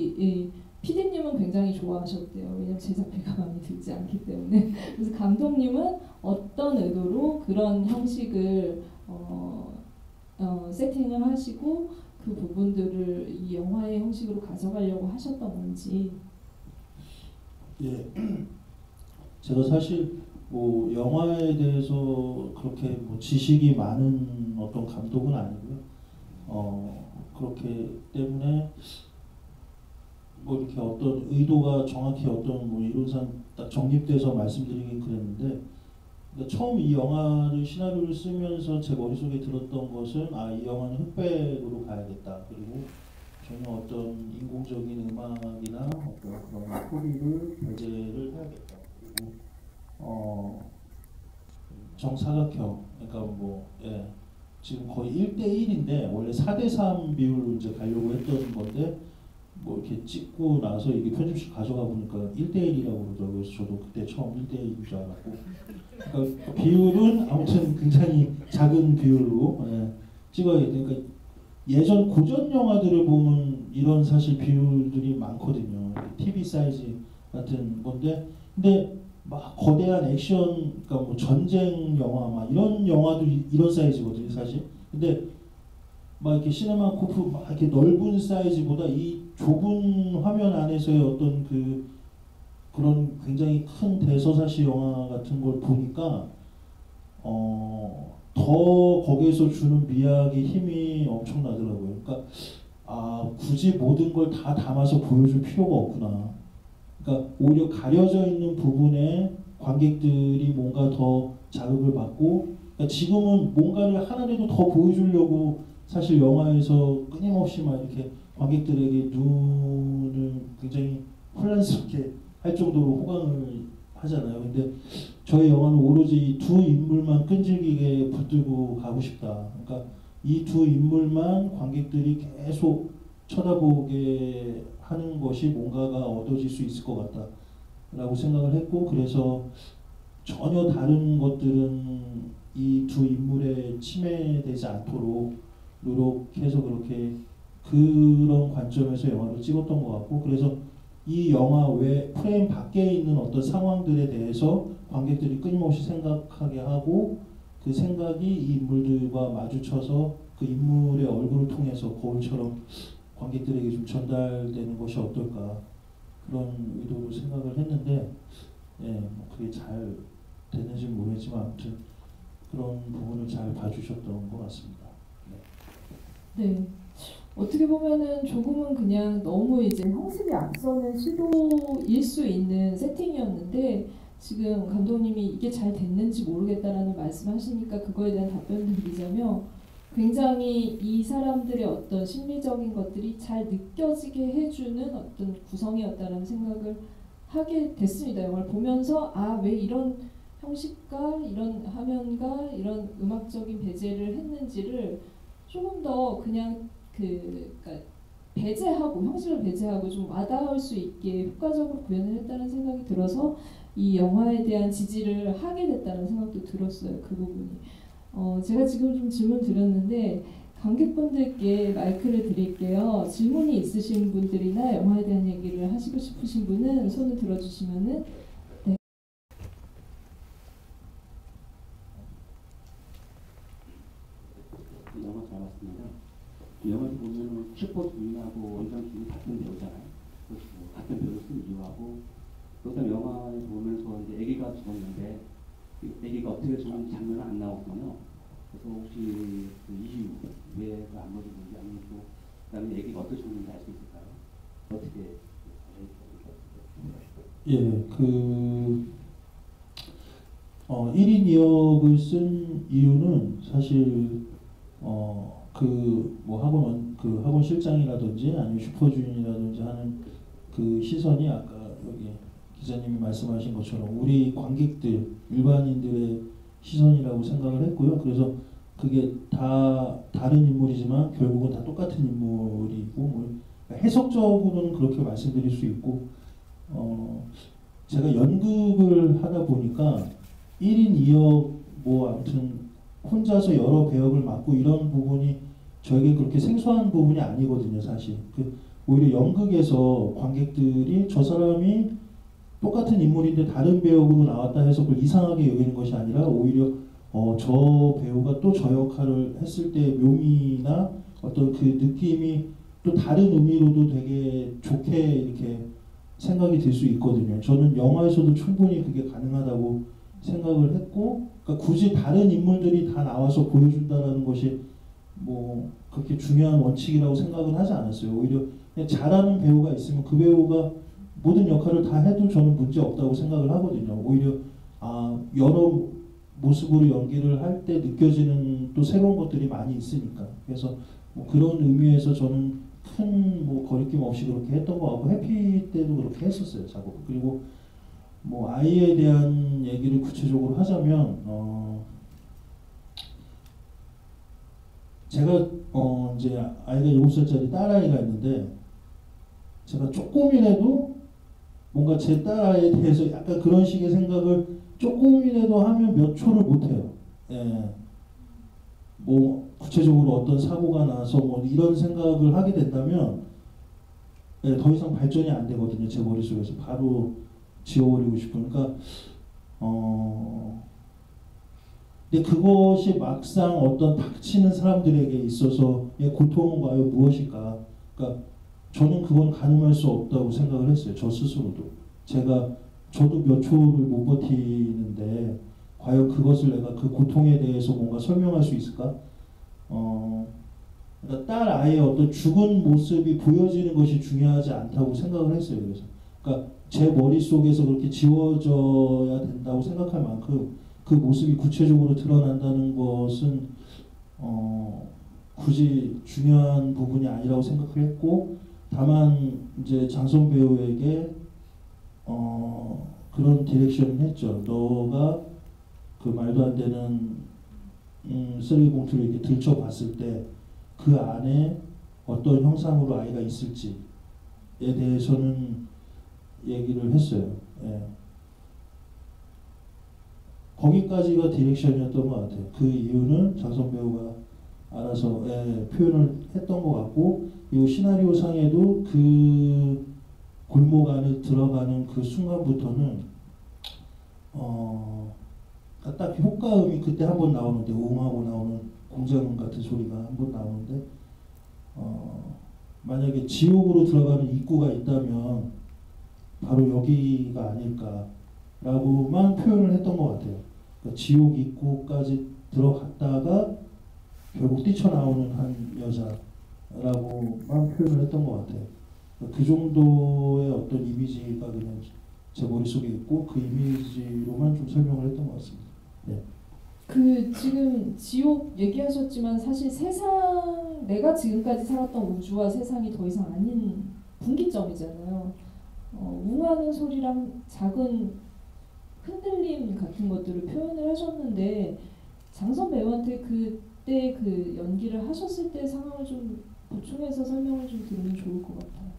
PD님은 굉장히 좋아하셨대요. 왜냐면 제작비가 많이 들지 않기 때문에. 그래서 감독님은 어떤 의도로 그런 형식을 세팅을 하시고 그 부분들을 이 영화의 형식으로 가져가려고 하셨던 건지. 예, 제가 사실 뭐 영화에 대해서 그렇게 뭐 지식이 많은 어떤 감독은 아니고요. 그렇기 때문에 뭐 이렇게 어떤 의도가 정확히 어떤 뭐 이론상 딱 정립돼서 말씀드리긴 그랬는데 그러니까 처음 이 영화를 시나리오를 쓰면서 제 머릿속에 들었던 것은 이 영화는 흑백으로 가야겠다. 그리고 전혀 어떤 인공적인 음악이나 어떤 그런 소리를 배제를 해야겠다. 그리고 정사각형 그러니까 뭐 지금 거의 1대1인데 원래 4대3 비율로 이제 가려고 했던 건데 뭐 이렇게 찍고 나서 이게 편집실 가져가 보니까 1대1이라고 그러더라고요. 그래서 저도 그때 처음 1대1인 줄 알았고 그러니까 비율은 아무튼 굉장히 작은 비율로 찍어야 돼. 그러니까 예전 고전 영화들을 보면 이런 사실 비율들이 많거든요. TV 사이즈 같은 건데 근데 막 거대한 액션 그러니까 뭐 전쟁 영화 막 이런 영화도 이런 사이즈거든요 사실. 근데 막 이렇게 시네마코프 막 이렇게 넓은 사이즈보다 이 좁은 화면 안에서의 어떤 그런 굉장히 큰 대서사시 영화 같은 걸 보니까 더 거기에서 주는 미학의 힘이 엄청나더라고요. 그러니까 굳이 모든 걸 다 담아서 보여줄 필요가 없구나. 그러니까 오히려 가려져 있는 부분에 관객들이 뭔가 더 자극을 받고, 그러니까 지금은 뭔가를 하나라도 더 보여주려고 사실 영화에서 끊임없이 막 이렇게 관객들에게 눈을 굉장히 혼란스럽게 할 정도로 호강을 하잖아요. 근데 저희 영화는 오로지 이 두 인물만 끈질기게 붙들고 가고 싶다. 그러니까 이 두 인물만 관객들이 계속 쳐다보게 하는 것이 뭔가가 얻어질 수 있을 것 같다라고 생각을 했고, 그래서 전혀 다른 것들은 이 두 인물에 침해되지 않도록 노력해서 그렇게 그런 관점에서 영화를 찍었던 것 같고, 그래서 이 영화 외 프레임 밖에 있는 어떤 상황들에 대해서 관객들이 끊임없이 생각하게 하고, 그 생각이 이 인물들과 마주쳐서 그 인물의 얼굴을 통해서 거울처럼 관객들에게 좀 전달되는 것이 어떨까, 그런 의도로 생각을 했는데, 뭐 그게 잘 됐는지는 모르겠지만 아무튼 그런 부분을 잘 봐주셨던 것 같습니다. 네. 어떻게 보면은 조금은 그냥 너무 이제 형식이 앞서는 시도일 수 있는 세팅이었는데, 지금 감독님이 이게 잘 됐는지 모르겠다라는 말씀하시니까 그거에 대한 답변을 드리자면, 굉장히 이 사람들의 어떤 심리적인 것들이 잘 느껴지게 해주는 어떤 구성이었다라는 생각을 하게 됐습니다. 영화를 보면서 왜 이런 형식과 이런 화면과 이런 음악적인 배제를 했는지를 조금 더 그냥 그러니까 배제하고, 형식을 배제하고 좀 와닿을 수 있게 효과적으로 구현을 했다는 생각이 들어서 이 영화에 대한 지지를 하게 됐다는 생각도 들었어요. 그 부분이. 제가 지금 좀 질문 드렸는데 관객분들께 마이크를 드릴게요. 질문이 있으신 분들이나 영화에 대한 얘기를 하시고 싶으신 분은 손을 들어주시면은. 네. 영화 잘 봤습니다. 영화를 보면은 슈퍼 주인하고 원장 주인이 같은 배우잖아요. 그렇죠. 같은 배우를 쓴 이유하고, 그다음 영화에 보면서 이제 아기가 죽었는데 아기가 어떻게 죽는지 장면은 안 나오거든요. 그래서 혹시 그 이유 왜 안 보여주는지, 아니면 또 그다음에 아기가 어떻게 죽는지 알 수 있을까요? 어떻게? 예, 1인 2역을 쓴 이유는 사실 학원 실장이라든지 아니면 슈퍼주인이라든지 하는 그 시선이 아까 여기 기자님이 말씀하신 것처럼 우리 관객들, 일반인들의 시선이라고 생각을 했고요. 그래서 그게 다 다른 인물이지만 결국은 다 똑같은 인물이고, 해석적으로는 그렇게 말씀드릴 수 있고, 제가 연극을 하다 보니까 1인 2역 아무튼 혼자서 여러 배역을 맡고 이런 부분이 저에게 그렇게 생소한 부분이 아니거든요, 사실. 오히려 연극에서 관객들이 저 사람이 똑같은 인물인데 다른 배역으로 나왔다 해서 그걸 이상하게 여기는 것이 아니라, 오히려 저 배우가 또 저 역할을 했을 때 묘미나 어떤 그 느낌이 또 다른 의미로도 되게 좋게 이렇게 생각이 들 수 있거든요. 저는 영화에서도 충분히 그게 가능하다고 생각을 했고, 그러니까 굳이 다른 인물들이 다 나와서 보여준다라는 것이 그렇게 중요한 원칙이라고 생각은 하지 않았어요. 오히려 그냥 잘하는 배우가 있으면 그 배우가 모든 역할을 다 해도 저는 문제 없다고 생각을 하거든요. 오히려 여러 모습으로 연기를 할 때 느껴지는 또 새로운 것들이 많이 있으니까. 그래서 그런 의미에서 저는 큰 거리낌 없이 그렇게 했던 것 같고, 해피 때도 그렇게 했었어요, 작업. 그리고 아이에 대한 얘기를 구체적으로 하자면, 제가 이제 아이가 7살짜리 딸아이가 있는데, 제가 조금이라도 뭔가 제 딸아이에 대해서 약간 그런 식의 생각을 조금이라도 하면 몇 초를 못해요. 예. 구체적으로 어떤 사고가 나서 이런 생각을 하게 된다면, 더 이상 발전이 안 되거든요. 제 머릿속에서 바로 지워버리고 싶으니까, 근데 그것이 막상 어떤 닥치는 사람들에게 있어서의 고통은 과연 무엇일까? 그러니까 저는 그건 가늠할 수 없다고 생각을 했어요. 저 스스로도. 저도 몇 초를 못 버티는데 과연 그것을 내가 그 고통에 대해서 뭔가 설명할 수 있을까? 그러니까 딸 아이의 어떤 죽은 모습이 보여지는 것이 중요하지 않다고 생각을 했어요. 그래서 그러니까 제 머릿속에서 그렇게 지워져야 된다고 생각할 만큼 그 모습이 구체적으로 드러난다는 것은 굳이 중요한 부분이 아니라고 생각을 했고, 다만 이제 장선 배우에게 그런 디렉션을 했죠. 너가 그 말도 안 되는 쓰레기 봉투를 이렇게 들춰봤을 때 그 안에 어떤 형상으로 아이가 있을지에 대해서는 얘기를 했어요. 예. 거기까지가 디렉션이었던 것 같아요. 그 이유는 장선 배우가 알아서 표현을 했던 것 같고, 이 시나리오 상에도 그 골목 안에 들어가는 그 순간부터는 딱 효과음이 그때 한번 나오는데, 웅하고 나오는 공자문 같은 소리가 한번 나오는데, 만약에 지옥으로 들어가는 입구가 있다면 바로 여기가 아닐까라고만 표현을 했던 것 같아요. 그러니까 지옥 입구까지 들어갔다가 결국 뛰쳐나오는 한 여자라고만 표현을 했던 것 같아요. 그러니까 그 정도의 어떤 이미지가 그냥 제 머릿속에 있고, 그 이미지로만 좀 설명을 했던 것 같습니다. 네. 그 지금 지옥 얘기하셨지만 사실 세상, 내가 지금까지 살았던 우주와 세상이 더 이상 아닌 분기점이잖아요. 웅하는 소리랑 작은 흔들림 같은 것들을 표현을 하셨는데, 장선 배우한테 그때 그 연기를 하셨을 때 상황을 좀 보충해서 설명을 좀 들으면 좋을 것 같아요.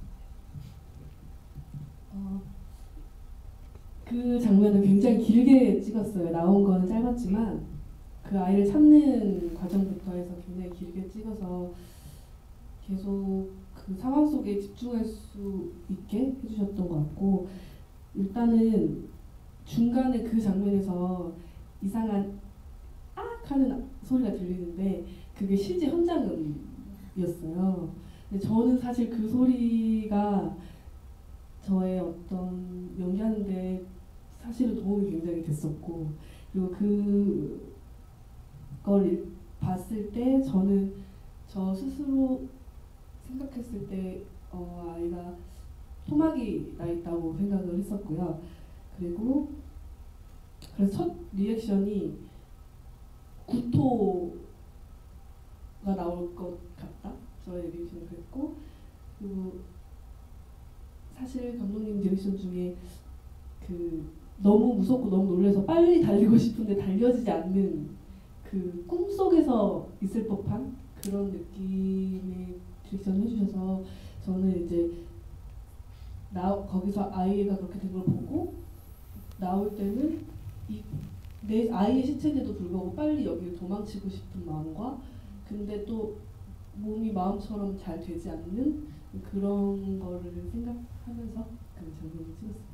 그 장면은 굉장히 길게 찍었어요. 나온 거는 짧았지만 그 아이를 찾는 과정부터 해서 굉장히 길게 찍어서 계속 그 상황 속에 집중할 수 있게 해주셨던 것 같고, 일단은 중간에 그 장면에서 이상한 악 하는 소리가 들리는데 그게 실제 현장음이었어요. 근데 저는 사실 그 소리가 저의 어떤 연기하는데 사실은 도움이 굉장히 됐었고, 그리고 그걸 봤을 때 저는 저 스스로 생각했을 때 아이가 토막이 나 있다고 생각을 했었고요. 그리고 그래서 첫 리액션이 구토가 나올 것 같다, 저의 리액션이 그랬고, 그리고 사실 감독님 디렉션 중에 그 너무 무섭고 너무 놀라서 빨리 달리고 싶은데 달려지지 않는 그 꿈속에서 있을 법한 그런 느낌의 디렉션을 해주셔서, 저는 이제 거기서 아이가 그렇게 된 걸 보고 나올 때는 내 아이의 시체인데도 불구하고 빨리 여기를 도망치고 싶은 마음과, 근데 또 몸이 마음처럼 잘 되지 않는 그런 거를 생각하면서 그 장면을 찍었습니다.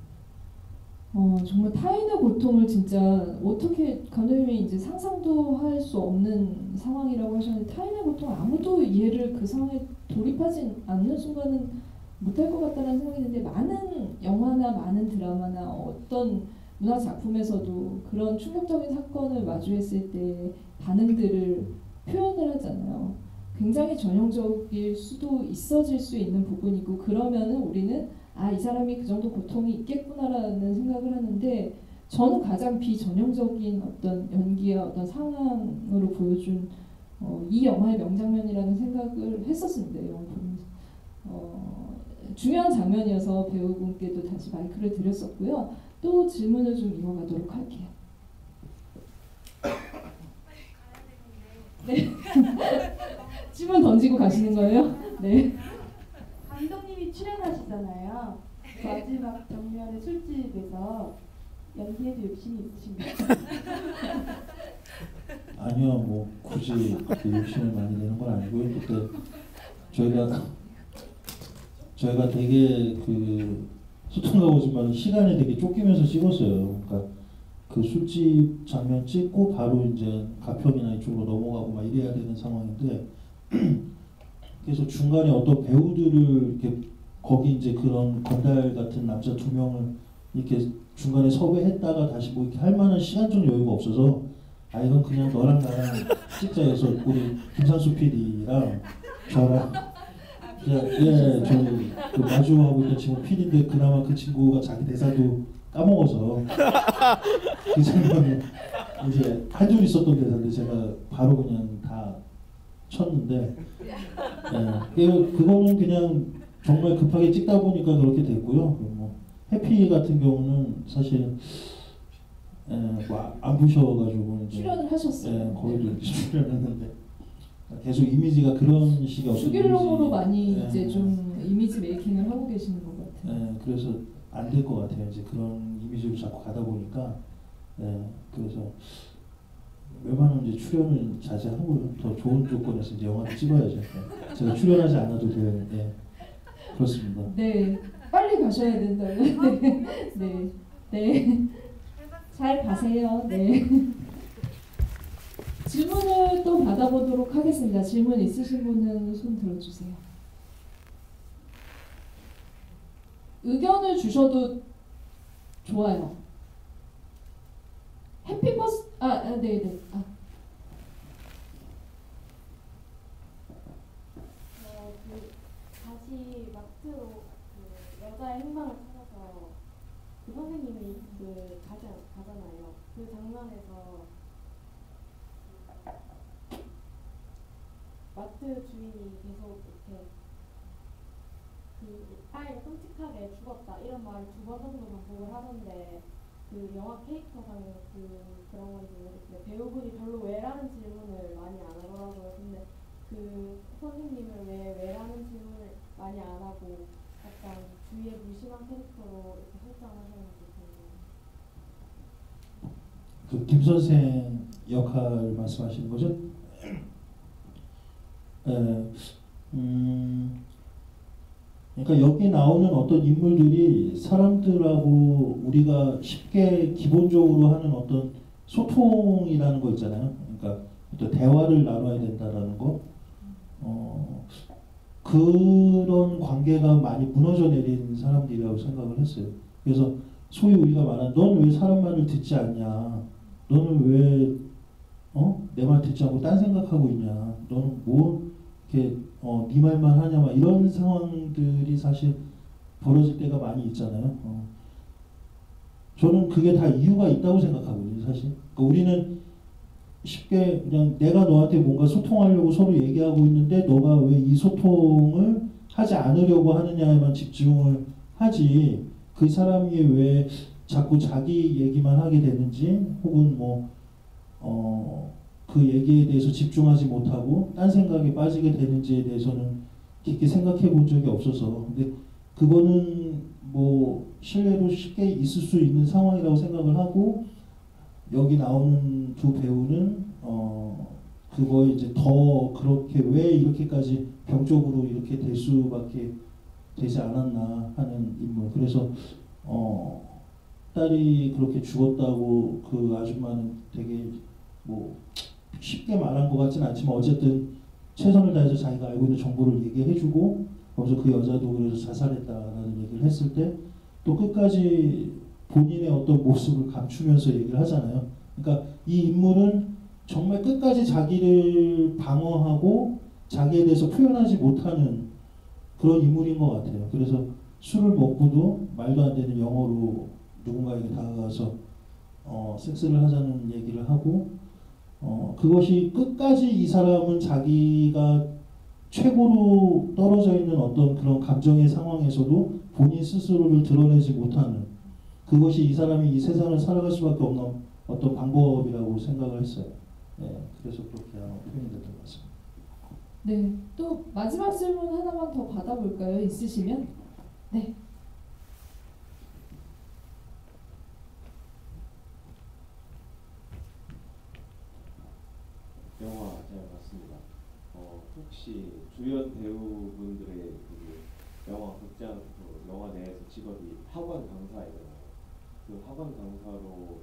정말 타인의 고통을 진짜 어떻게 감독님이 이제 상상도 할 수 없는 상황이라고 하셨는데, 타인의 고통을 아무도 이해를 그 상황에 돌입하지 않는 순간은 못할 것 같다는 생각이 드는데, 많은 영화나 많은 드라마나 어떤 문화 작품에서도 그런 충격적인 사건을 마주했을 때 반응들을 표현을 하잖아요. 굉장히 전형적일 수도 있어질 수 있는 부분이고, 그러면은 우리는 이 사람이 그 정도 고통이 있겠구나라는 생각을 하는데, 저는 가장 비전형적인 어떤 연기와 어떤 상황으로 보여준 이 영화의 명장면이라는 생각을 했었습니다. 영화 보면서. 중요한 장면이어서 배우분께도 다시 마이크를 드렸었고요. 또 질문을 좀 이어가도록 할게요. 네. 질문 던지고 가시는 거예요? 네. 감독님이 출연하시잖아요. 마지막 장면의 술집에서 연기에도 욕심이 있으신가요? 아니요, 뭐 굳이 그렇게 욕심을 많이 내는 건 아니고요. 그때 저희가 되게 그 소통하고 싶지만 시간에 되게 쫓기면서 찍었어요. 그러니까 그 술집 장면 찍고 바로 이제 가평이나 이쪽으로 넘어가고 막 이래야 되는 상황인데 그래서 중간에 어떤 배우들을 이렇게 거기 이제 그런 건달 같은 남자 두 명을 이렇게 중간에 섭외했다가 다시 뭐 이렇게 할 만한 시간적 여유가 없어서 아 이건 그냥 너랑 나랑 찍자 해서 우리 김상수 PD랑 저랑 저희 그 마주하고 있던 친구 PD인데 그나마 그 친구가 자기 대사도 까먹어서 그 장면을 이제 한 줄 있었던 대사인데 제가 바로 그냥 다 쳤는데 그거는 그냥 정말 급하게 찍다 보니까 그렇게 됐고요. 뭐 해피 같은 경우는 사실 뭐 안 부셔가지고 이제 출연을 하셨어요. 거기도 출연했는데 계속 이미지가 그런 식의 어떤 주길롱으로 이미지, 많이 이제 좀 이미지 메이킹을 하고 계시는 것 같아요. 그래서 안 될 것 같아요. 이제 그런 이미지로 자꾸 가다 보니까 그래서 웬만하면 이제 출연을 자제하고요. 더 좋은 조건에서 이제 영화를 찍어야죠. 제가 출연하지 않아도 돼요. 그렇습니다. 네, 빨리 가셔야 된다요. 네. 잘 가세요. 네. 질문을 또 받아보도록 하겠습니다. 질문 있으신 분은 손 들어주세요. 의견을 주셔도 좋아요. 해피버스 네네. 다시 마트로 그 여자의 행방을 찾아서 그 선생님이 가잖아요. 그 장면에서 마트 주인이 계속 이렇게 그 아이가 끔찍하게 죽었다 이런 말을 2번 정도 반복을 하던데 그 영화 캐릭터상에서 그런 건지 모르겠는데 배우분이 별로 왜라는 질문을 많이 안 하더라고요. 근데 그 선생님을 왜라는 질문을 많이 안 하고 약간 주위에 무심한 캐릭터로 이렇게 설정하셨는지 궁금해요. 그 김 선생 역할 말씀하시는 거죠? 그러니까 여기 나오는 어떤 인물들이 사람들하고 우리가 쉽게 기본적으로 하는 어떤 소통이라는 거 있잖아요. 그러니까 어떤 대화를 나눠야 된다라는 거. 그런 관계가 많이 무너져 내린 사람들이라고 생각을 했어요. 그래서 소위 우리가 말하는 넌 왜 사람 말을 듣지 않냐? 너는 왜 내 말 듣지 않고 딴 생각하고 있냐? 너는 뭐 이렇게 네 말만 하냐? 막 이런 상황들이 사실 벌어질 때가 많이 있잖아요. 저는 그게 다 이유가 있다고 생각하거든요, 사실. 그러니까 우리는 쉽게 그냥 내가 너한테 뭔가 소통하려고 서로 얘기하고 있는데 너가 왜 이 소통을 하지 않으려고 하느냐에만 집중을 하지 그 사람이 왜 자꾸 자기 얘기만 하게 되는지 혹은 그 얘기에 대해서 집중하지 못하고 딴 생각에 빠지게 되는지에 대해서는 깊게 생각해 본 적이 없어서 근데 그거는 뭐 신뢰도 쉽게 있을 수 있는 상황이라고 생각을 하고 여기 나오는 두 배우는 그거에 이제 더 그렇게 왜 이렇게까지 병적으로 이렇게 될 수밖에 되지 않았나 하는 인물. 그래서 딸이 그렇게 죽었다고 그 아줌마는 되게 뭐 쉽게 말한 것 같진 않지만 어쨌든 최선을 다해서 자기가 알고 있는 정보를 얘기해주고 거기서 그 여자도 그래서 자살했다라는 얘기를 했을 때 또 끝까지 본인의 어떤 모습을 감추면서 얘기를 하잖아요. 그러니까 이 인물은 정말 끝까지 자기를 방어하고 자기에 대해서 표현하지 못하는 그런 인물인 것 같아요. 그래서 술을 먹고도 말도 안 되는 영어로 누군가에게 다가가서 섹스를 하자는 얘기를 하고 그것이 끝까지 이 사람은 자기가 최고로 떨어져 있는 어떤 그런 감정의 상황에서도 본인 스스로를 드러내지 못하는 그것이 이 사람이 이 세상을 살아갈 수밖에 없는 어떤 방법이라고 생각을 했어요. 그래서 그렇게 표현이 됐던 것 같습니다. 네, 또 마지막 질문 하나만 더 받아볼까요? 있으시면? 네. 영화 잘 봤습니다. 혹시 주연 배우분들의 그 영화 극장 영화 내에서 직업이 학원 강사이잖아요. 그 학원 강사로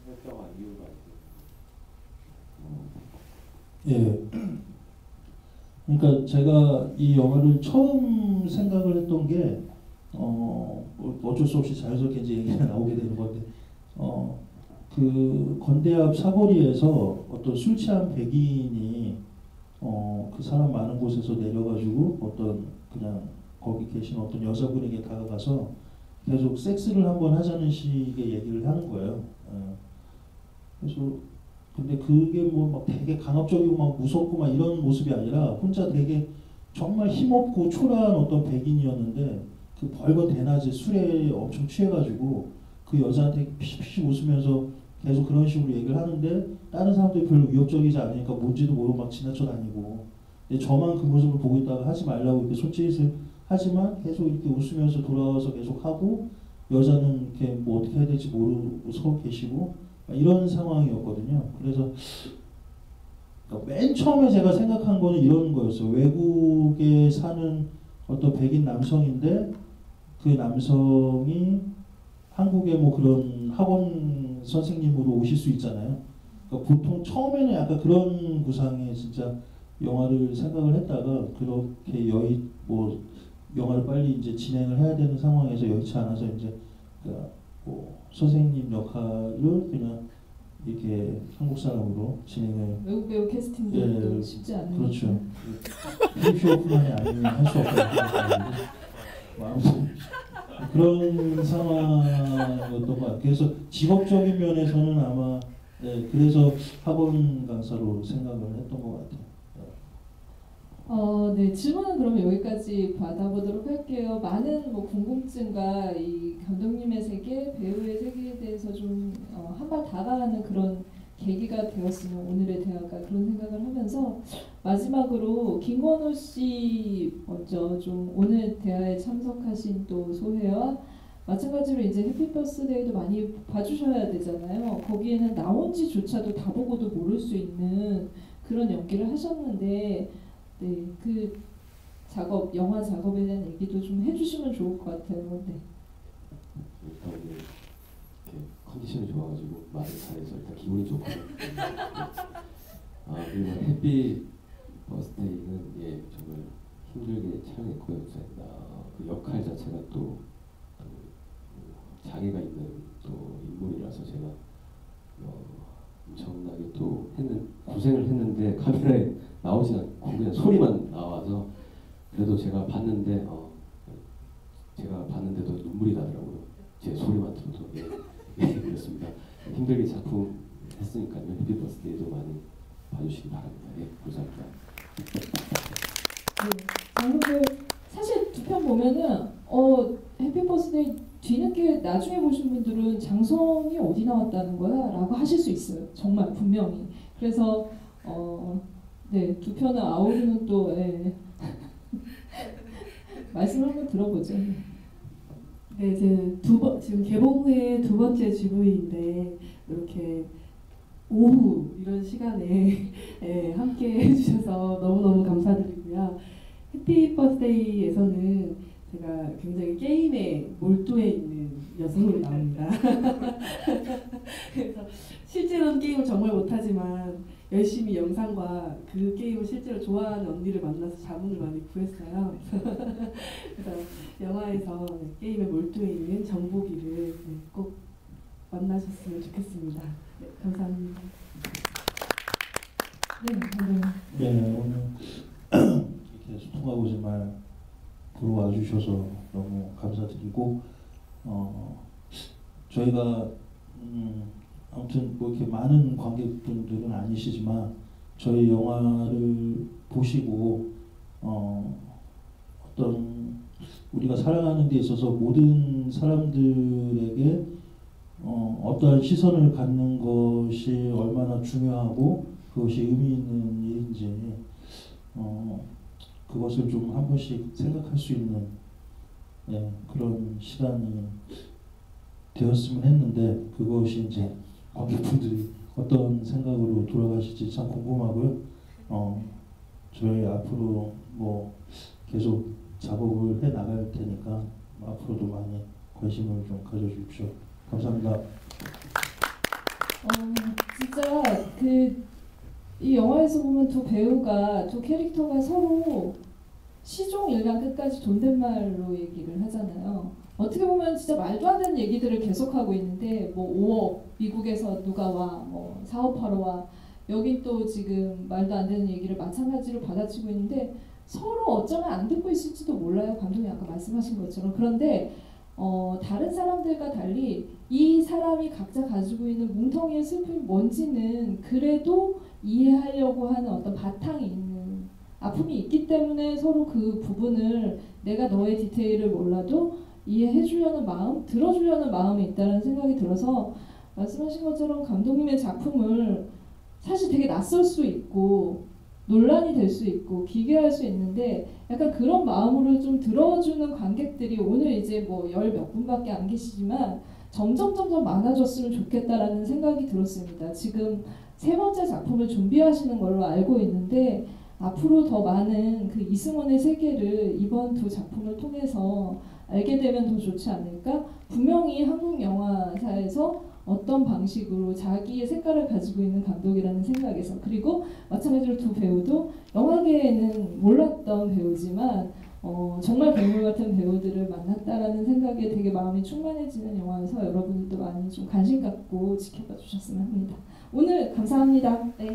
설정한 이유가 있어요. 예. 그러니까 제가 이 영화를 처음 생각을 했던 게 어쩔 수 없이 자연스럽게 이제 얘기가 나오게 되는 건데 그 건대 앞 사거리에서 어떤 술 취한 백인이 그 사람 많은 곳에서 내려가지고 어떤 그냥 거기 계신 어떤 여자분에게 다가가서 계속 섹스를 한번 하자는 식의 얘기를 하는 거예요. 그래서 근데 그게 뭐 막 되게 강압적이고 막 무섭고 막 이런 모습이 아니라 혼자 되게 정말 힘없고 초라한 어떤 백인이었는데 그 벌건 대낮에 술에 엄청 취해가지고 그 여자한테 피식피식 웃으면서 계속 그런 식으로 얘기를 하는데 다른 사람들이 별로 위협적이지 않으니까 뭔지도 모르고 막 지나쳐 다니고 근데 저만 그 모습을 보고 있다가 하지 말라고 이렇게 손짓을 하지만 계속 이렇게 웃으면서 돌아와서 계속 하고 여자는 이렇게 뭐 어떻게 해야 될지 모르고 서 계시고 이런 상황이었거든요. 그래서 맨 처음에 제가 생각한 거는 이런 거였어요. 외국에 사는 어떤 백인 남성인데 그 남성이 한국에 뭐 그런 학원 선생님으로 오실 수 있잖아요. 그러니까 보통 처음에는 약간 그런 구상에 진짜 영화를 생각을 했다가 그렇게 뭐 영화를 빨리 이제 진행을 해야 되는 상황에서 여의치 않아서 이제 그러니까 뭐 선생님 역할을 그냥 이렇게 한국 사람으로 진행을 외국 배우 캐스팅도 예, 쉽지 않은 그렇죠. 필쇼뿐만이 아니면 할 수 없다는 아무튼 그런 상황이었던 것 같아요. 그래서 직업적인 면에서는 아마 그래서 학원 강사로 생각을 했던 것 같아요. 네, 질문은 그러면 여기까지 받아보도록 할게요. 많은 뭐 궁금증과 이 감독님의 세계, 배우의 세계에 대해서 좀 한 발 다가가는 그런 계기가 되었으면 오늘의 대화가 그런 생각을 하면서 마지막으로 김건호 씨 먼저 좀 오늘 대화에 참석하신 또 소회와 마찬가지로 이제 해피 버스데이도 많이 봐주셔야 되잖아요. 거기에는 나온지조차도 다 보고도 모를 수 있는 그런 연기를 하셨는데 네, 그 작업, 영화 작업에 대한 얘기도 좀 해주시면 좋을 것 같아요. 네. 일단 오늘 이렇게 컨디션이 좋아가지고 말을 잘해서 일단 기분이 좋고요. 그리고 해피 버스데이는 정말 힘들게 촬영했고요. 그 역할 자체가 또 장애가 있는 또 인물이라서 제가 엄청나게 또 고생을 했는데 카메라에 나오지 않고 그냥 소리만 나와서 그래도 제가 봤는데도 눈물이 나더라고요. 제 소리만 들어도 그렇습니다. 힘들게 작품 했으니까요. 해피 버스데이도 많이 봐주시기 바랍니다. 감사합니다. 네, 사실 두 편 보면은 해피 버스데이 뒤늦게 나중에 보신 분들은 장성이 어디 나왔다는 거야? 라고 하실 수 있어요. 정말 분명히. 그래서 네, 두 편을 아우르는 또 말씀 한번 들어보죠. 네, 이제 지금 개봉 후에 두 번째 GV인데 이렇게 오후 이런 시간에 함께 해주셔서 너무너무 감사드리고요. 해피 버스데이에서는 제가 굉장히 게임에 몰두해 있는 여성으로 나옵니다. 그래서 실제로는 게임을 정말 못하지만 열심히 영상과 그 게임을 실제로 좋아하는 언니를 만나서 자문을 많이 구했어요. 그래서 영화에서 게임에 몰두해 있는 정복이를 꼭 만나셨으면 좋겠습니다. 네, 감사합니다. 네, 오늘 이렇게 소통하고 정말 보러 와주셔서 너무 감사드리고 저희가 아무튼 뭐 이렇게 많은 관객분들은 아니시지만 저희 영화를 보시고 어떤 우리가 살아가는 데 있어서 모든 사람들에게 어떠한 시선을 갖는 것이 얼마나 중요하고 그것이 의미 있는 일인지 그것을 좀 한 번씩 생각할 수 있는 그런 시간이 되었으면 했는데 그것이 이제 관객분들이 어떤 생각으로 돌아가실지 참 궁금하고요. 저희 앞으로 뭐 계속 작업을 해 나갈 테니까 앞으로도 많이 관심을 좀 가져주십시오. 감사합니다. 진짜 이 영화에서 보면 두 배우가 두 캐릭터가 서로 시종 일관 끝까지 존댓말로 얘기를 하잖아요. 어떻게 보면 진짜 말도 안 되는 얘기들을 계속하고 있는데 뭐 5억 미국에서 누가 와, 뭐 사업하러 와, 여긴 또 지금 말도 안 되는 얘기를 마찬가지로 받아치고 있는데 서로 어쩌면 안 듣고 있을지도 몰라요. 감독님 아까 말씀하신 것처럼. 그런데 다른 사람들과 달리 이 사람이 각자 가지고 있는 뭉텅이의 슬픔이 뭔지는 그래도 이해하려고 하는 어떤 바탕이 있는 아픔이 있기 때문에 서로 그 부분을 내가 너의 디테일을 몰라도 이해해주려는 마음, 들어주려는 마음이 있다는 생각이 들어서 말씀하신 것처럼 감독님의 작품을 사실 되게 낯설 수 있고 논란이 될 수 있고 기괴할 수 있는데 약간 그런 마음으로 좀 들어주는 관객들이 오늘 이제 뭐 10몇 분밖에 안 계시지만 점점 많아졌으면 좋겠다라는 생각이 들었습니다. 지금 3번째 작품을 준비하시는 걸로 알고 있는데 앞으로 더 많은 그 이승원의 세계를 이번 두 작품을 통해서 알게 되면 더 좋지 않을까? 분명히 한국 영화사에서 어떤 방식으로 자기의 색깔을 가지고 있는 감독이라는 생각에서, 그리고 마찬가지로 두 배우도 영화계에는 몰랐던 배우지만 정말 괴물 같은 배우들을 만났다라는 생각에 되게 마음이 충만해지는 영화여서 여러분들도 많이 좀 관심 갖고 지켜봐 주셨으면 합니다. 오늘 감사합니다. 네.